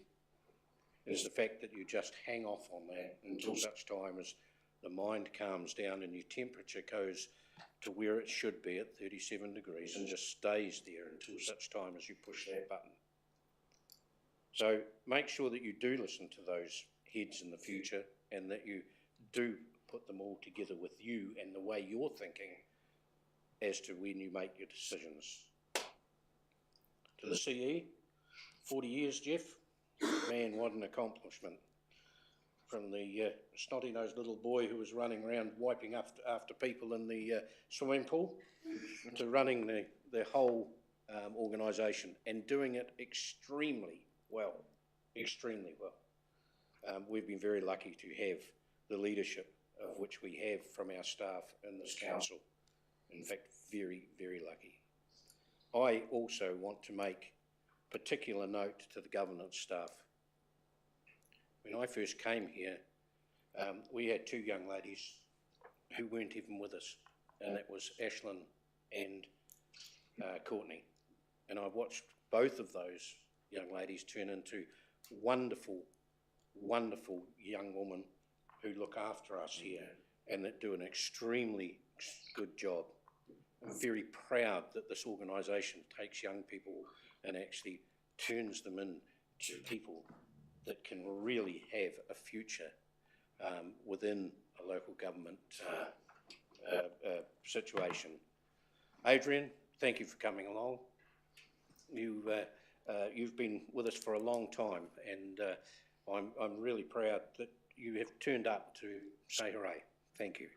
[SPEAKER 9] is the fact that you just hang off on that until such time as the mind calms down and your temperature goes to where it should be at 37 degrees and just stays there until such time as you push that button. So make sure that you do listen to those heads in the future, and that you do put them all together with you and the way you're thinking as to when you make your decisions. To the CE, 40 years, Jeff. Man, what an accomplishment. From the snotty-nosed little boy who was running around wiping after people in the swimming pool to running the whole organisation and doing it extremely well, extremely well. We've been very lucky to have the leadership of which we have from our staff in this council. In fact, very, very lucky. I also want to make particular note to the governance staff. When I first came here, we had 2 young ladies who weren't even with us, and that was Ashlyn and Courtney. And I've watched both of those young ladies turn into wonderful, wonderful young women who look after us here and that do an extremely good job. I'm very proud that this organisation takes young people and actually turns them into people that can really have a future within a local government situation. Adrian, thank you for coming along. You've been with us for a long time, and I'm really proud that you have turned up to say hooray. Thank you.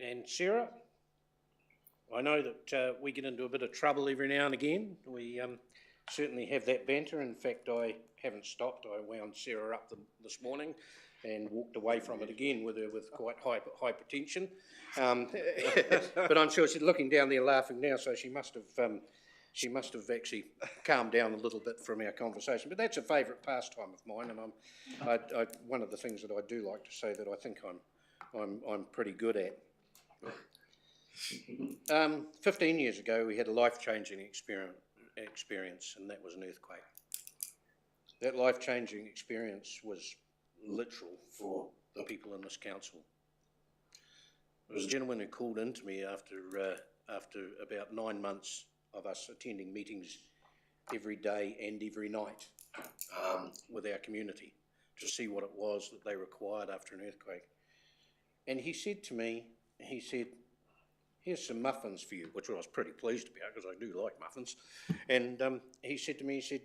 [SPEAKER 9] And Sarah, I know that we get into a bit of trouble every now and again. We certainly have that banter. In fact, I haven't stopped. I wound Sarah up this morning and walked away from it again with her with quite hypertension. But I'm sure she's looking down there laughing now, so she must have she must have actually calmed down a little bit from our conversation. But that's a favourite pastime of mine, and one of the things that I do like to say that I think I'm pretty good at. 15 years ago, we had a life-changing experience, and that was an earthquake. That life-changing experience was literal for the people in this council. There was a gentleman who called in to me after about 9 months of us attending meetings every day and every night with our community to see what it was that they required after an earthquake. And he said to me, he said, here's some muffins for you, which I was pretty pleased about because I do like muffins. And he said to me, he said,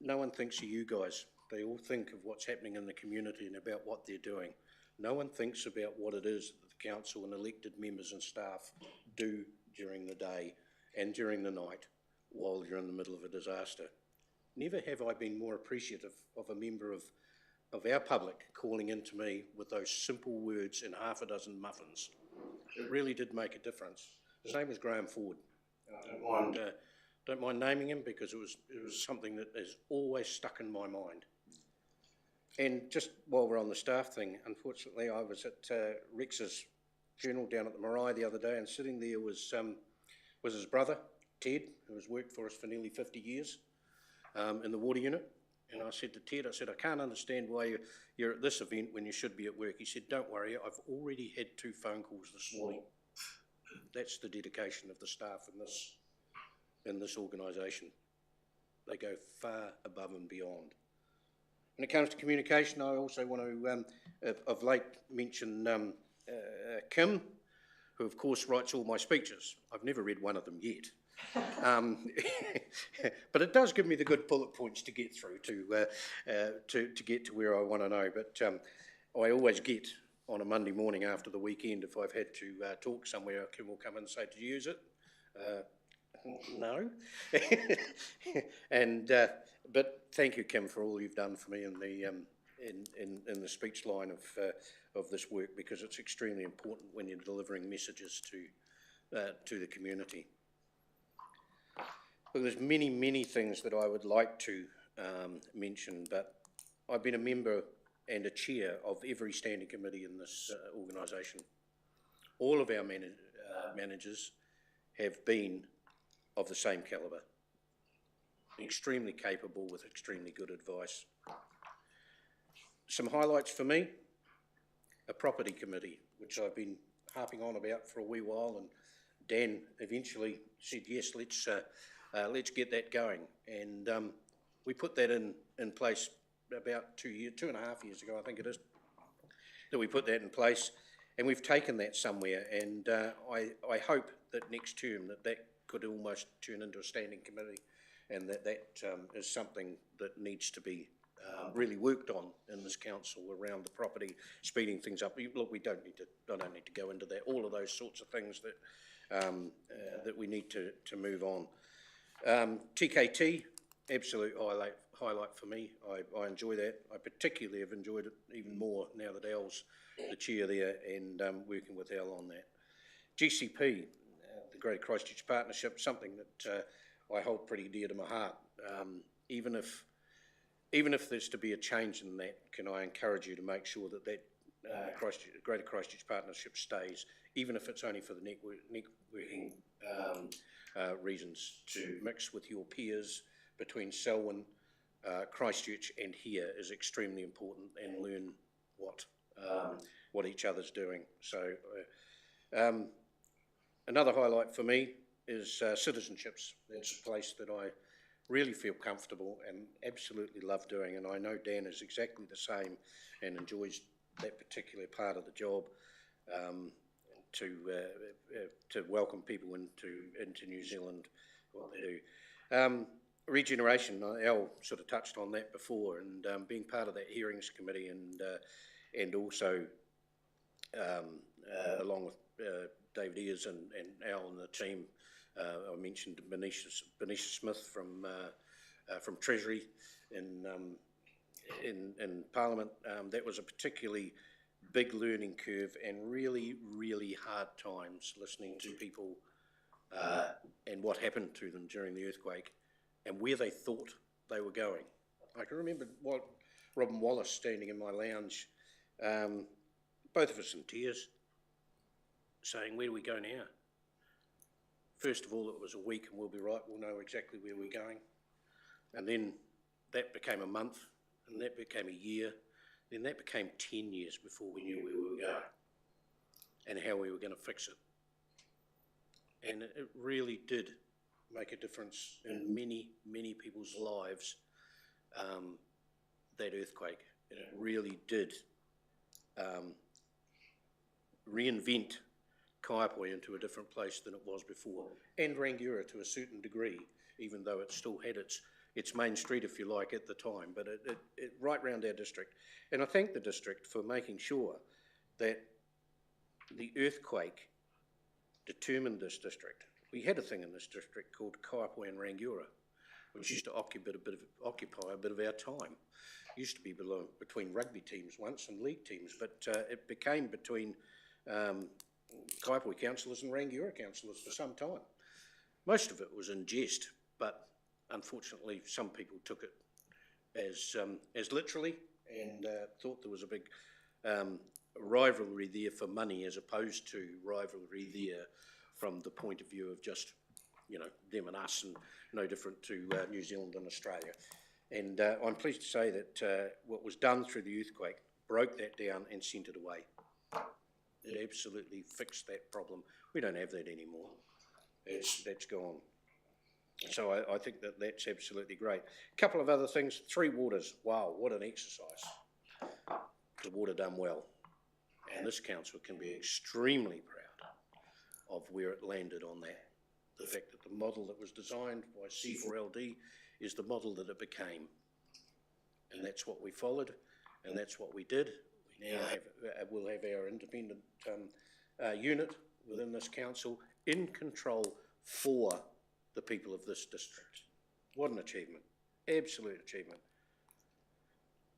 [SPEAKER 9] no one thinks of you guys. They all think of what's happening in the community and about what they're doing. No one thinks about what it is that the council and elected members and staff do during the day and during the night while you're in the middle of a disaster. Never have I been more appreciative of a member of our public calling in to me with those simple words and half a dozen muffins. It really did make a difference. His name was Graham Ford. Don't mind naming him because it was something that has always stuck in my mind. And just while we're on the staff thing, unfortunately, I was at Rex's funeral down at the Marae the other day, and sitting there was his brother, Ted, who has worked for us for nearly 50 years in the water unit. And I said to Ted, I said, I can't understand why you're at this event when you should be at work. He said, don't worry, I've already had 2 phone calls this morning. That's the dedication of the staff in this organisation. They go far above and beyond. When it comes to communication, I also want to, of late, mention Kim, who of course writes all my speeches. I've never read one of them yet. But it does give me the good bullet points to get through to get to where I want to know. But I always get on a Monday morning after the weekend, if I've had to talk somewhere, Kim will come in and say, did you use it? No. But thank you, Kim, for all you've done for me in the speech line of this work, because it's extremely important when you're delivering messages to the community. Well, there's many things that I would like to mention, but I've been a member and a chair of every standing committee in this organisation. All of our managers have been of the same calibre, extremely capable with extremely good advice. Some highlights for me: a property committee, which I've been harping on about for a wee while, and Dan eventually said, yes, let's get that going. And we put that in place about 2.5 years ago, I think it is, that we put that in place, and we've taken that somewhere. And I hope that next term that could almost turn into a standing committee, and that is something that needs to be really worked on in this council around the property, speeding things up. Look, I don't need to go into that. All of those sorts of things that we need to move on. TKT, absolute highlight for me. I enjoy that. I particularly have enjoyed it even more now that Al's the chair there, and working with Al on that. GCP, the Greater Christchurch Partnership, something that I hold pretty dear to my heart. Even if there's to be a change in that, can I encourage you to make sure that Greater Christchurch Partnership stays, even if it's only for the networking reasons, to mix with your peers between Selwyn, Christchurch and here is extremely important, and learn what each other's doing. So another highlight for me is citizenships. That's a place that I really feel comfortable and absolutely love doing, and I know Dan is exactly the same and enjoys that particular part of the job, to welcome people into New Zealand, what they do. Regeneration, Al sort of touched on that before, and being part of that hearings committee, and also along with David Ears and Al and the team. I mentioned Benisha Smith from Treasury in Parliament. That was a particularly big learning curve, and really hard times listening to people and what happened to them during the earthquake and where they thought they were going. I can remember Robin Wallace standing in my lounge, both of us in tears, saying, where do we go now? First of all, it was a week and we'll be right, we'll know exactly where we're going. And then that became a month, and that became a year, then that became 10 years before we knew where we were going and how we were going to fix it. And it really did make a difference in many, many people's lives, that earthquake. And it really did reinvent Kaiapoi into a different place than it was before, and Rangiora to a certain degree, even though it still had its main street, if you like, at the time, but it right round our district. And I thank the district for making sure that the earthquake determined this district. We had a thing in this district called Kaiapoi and Rangiora, which used to occupy a bit of our time. It used to be between rugby teams once and league teams, but it became between Kaiapoi councillors and Rangiora councillors for some time. Most of it was in jest, but unfortunately some people took it as literally and thought there was a big rivalry there for money, as opposed to rivalry there from the point of view of just, you know, them and us, and no different to New Zealand and Australia. And I'm pleased to say that what was done through the earthquake broke that down and sent it away. It absolutely fixed that problem. We don't have that anymore. That's gone. So I think that that's absolutely great. A couple of other things. 3 waters. Wow, what an exercise. The water done well. And this council can be extremely proud of where it landed on that. The fact that the model that was designed by C4LD is the model that it became. And that's what we followed, and that's what we did. We now we'll have our independent unit within this council in control for the people of this district. What an achievement, absolute achievement.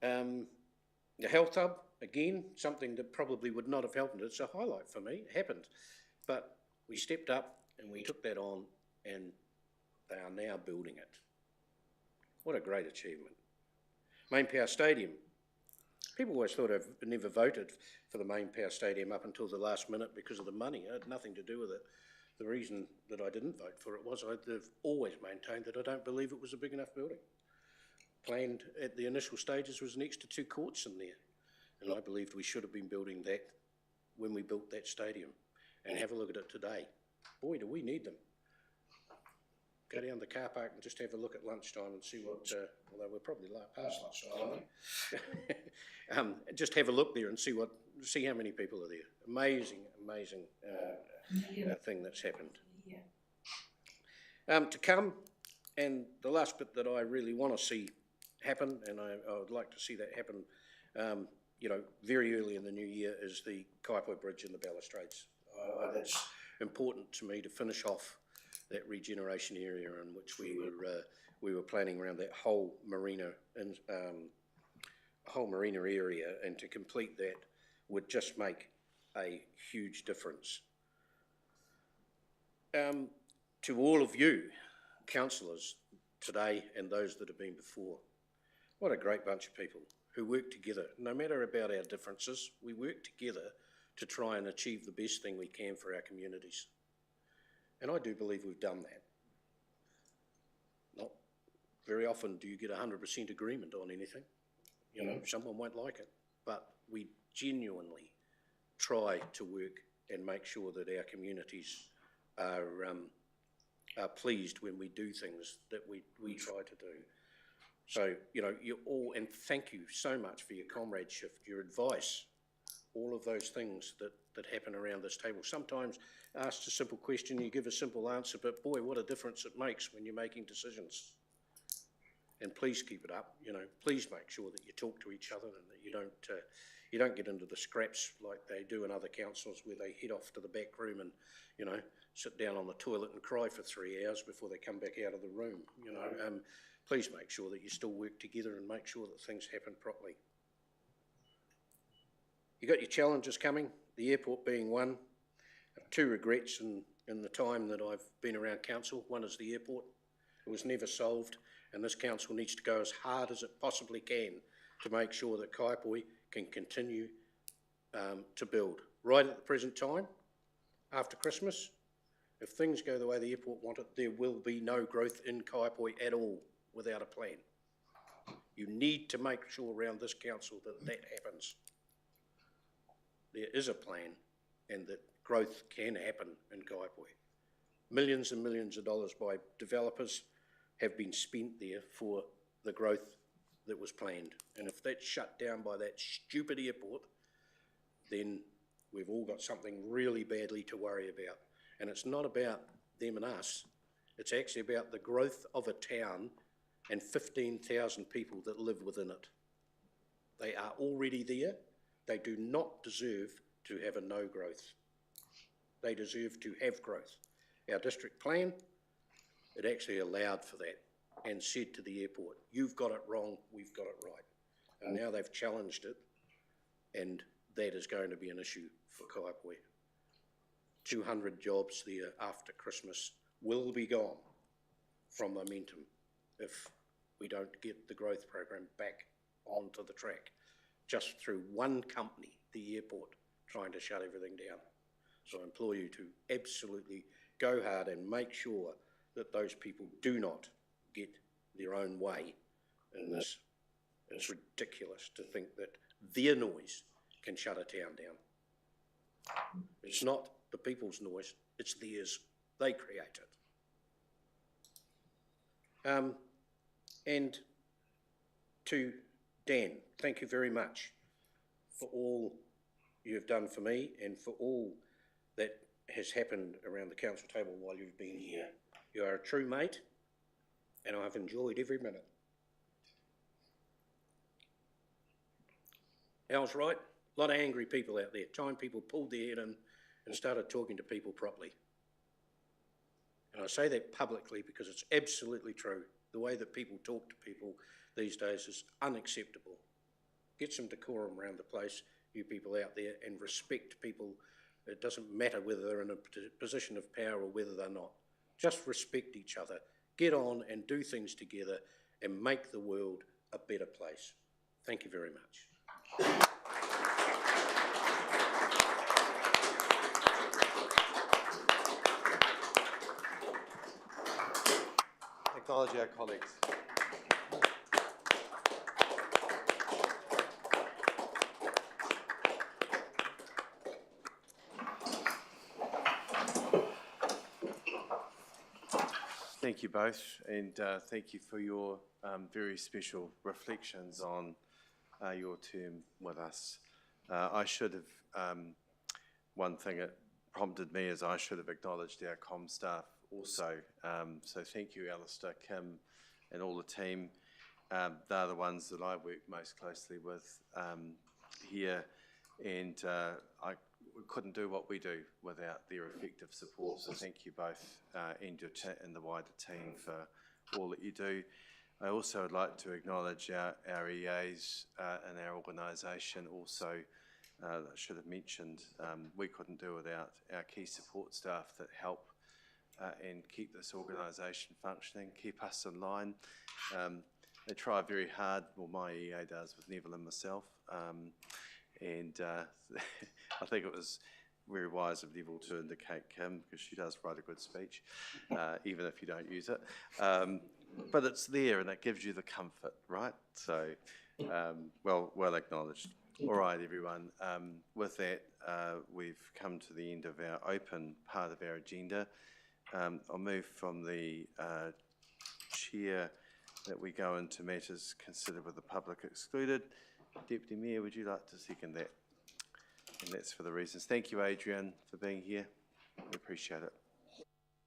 [SPEAKER 9] The health hub, again, something that probably would not have happened. It's a highlight for me, it happened. But we stepped up and we took that on, and they are now building it. What a great achievement. Main Power Stadium. People always thought I've never voted for the Main Power Stadium up until the last minute because of the money. It had nothing to do with it. The reason that I didn't vote for it was I've always maintained that I don't believe it was a big enough building. Planned at the initial stages was next to 2 courts in there, and I believed we should have been building that when we built that stadium. And have a look at it today. Boy, do we need them. Go down the car park and just have a look at lunchtime and see what, although we're probably past lunchtime, aren't we? Just have a look there and see how many people are there. Amazing, amazing thing that's happened. To come, and the last bit that I really want to see happen, and I would like to see that happen, you know, very early in the new year, is the Kaiapoi Bridge and the balustrades. That's important to me to finish off that regeneration area in which we were planning around that whole marina area, and to complete that would just make a huge difference. To all of you, councillors today and those that have been before, what a great bunch of people who work together. No matter about our differences, we work together to try and achieve the best thing we can for our communities. And I do believe we've done that. Not very often do you get 100% agreement on anything. You know, someone won't like it, but we genuinely try to work and make sure that our communities are pleased when we do things that we try to do. So, you know, you all, and thank you so much for your comradeship, your advice, all of those things that happen around this table. Sometimes asked a simple question, you give a simple answer, but boy, what a difference it makes when you're making decisions. And please keep it up, you know, please make sure that you talk to each other and that you don't get into the scraps like they do in other councils, where they head off to the back room and, you know, sit down on the toilet and cry for 3 hours before they come back out of the room, you know. Please make sure that you still work together and make sure that things happen properly. You got your challenges coming, the airport being one. 2 regrets in in the time that I've been around council. One is the airport. It was never solved, and this council needs to go as hard as it possibly can to make sure that Kaipoi can continue to build. Right at the present time, after Christmas, if things go the way the airport want it, there will be no growth in Kaipoi at all without a plan. You need to make sure around this council that that happens. There is a plan and that growth can happen in Kaipoi. Millions and millions of dollars by developers have been spent there for the growth that was planned. And if that's shut down by that stupid airport, then we've all got something really badly to worry about. And it's not about them and us, it's actually about the growth of a town and 15,000 people that live within it. They are already there. They do not deserve to have a no growth. They deserve to have growth. Our district plan, it actually allowed for that and said to the airport, you've got it wrong, we've got it right. And now they've challenged it, and that is going to be an issue for Kaipoi. 200 jobs there after Christmas will be gone from momentum if we don't get the growth program back onto the track, just through one company, the airport, trying to shut everything down. So I implore you to absolutely go hard and make sure that those people do not get their own way in this. It's ridiculous to think that their noise can shut a town down. It's not the people's noise, it's theirs. They create it. And to Dan, thank you very much for all you've done for me and for all that has happened around the council table while you've been here. You are a true mate, and I've enjoyed every minute. Al's right, a lot of angry people out there. Time people pulled their head in and started talking to people properly. And I say that publicly because it's absolutely true. The way that people talk to people these days is unacceptable. Get some decorum around the place, you people out there, and respect people. It doesn't matter whether they're in a position of power or whether they're not. Just respect each other. Get on and do things together and make the world a better place. Thank you very much.
[SPEAKER 1] Acknowledge our colleagues. Thank you both, and thank you for your very special reflections on your term with us. I should have, one thing it prompted me is I should have acknowledged our comm staff also. So thank you, Alistair, Kim, and all the team. They're the ones that I work most closely with here, and I couldn't do what we do without their effective support. So thank you both and the wider team for all that you do. I also would like to acknowledge our EAs and our organisation also. I should have mentioned we couldn't do without our key support staff that help and keep this organisation functioning, keep us in line. They try very hard, well my EA does with Neville and myself, and I think it was very wise of Neville to indicate Kim, because she does write a good speech, even if you don't use it. But it's there and it gives you the comfort, right? So, well acknowledged. All right, everyone. With that, we've come to the end of our open part of our agenda. I'll move from the chair that we go into matters considered with the public excluded. Deputy Mayor, would you like to second that? And that's for the reasons. Thank you, Adrian, for being here. We appreciate it.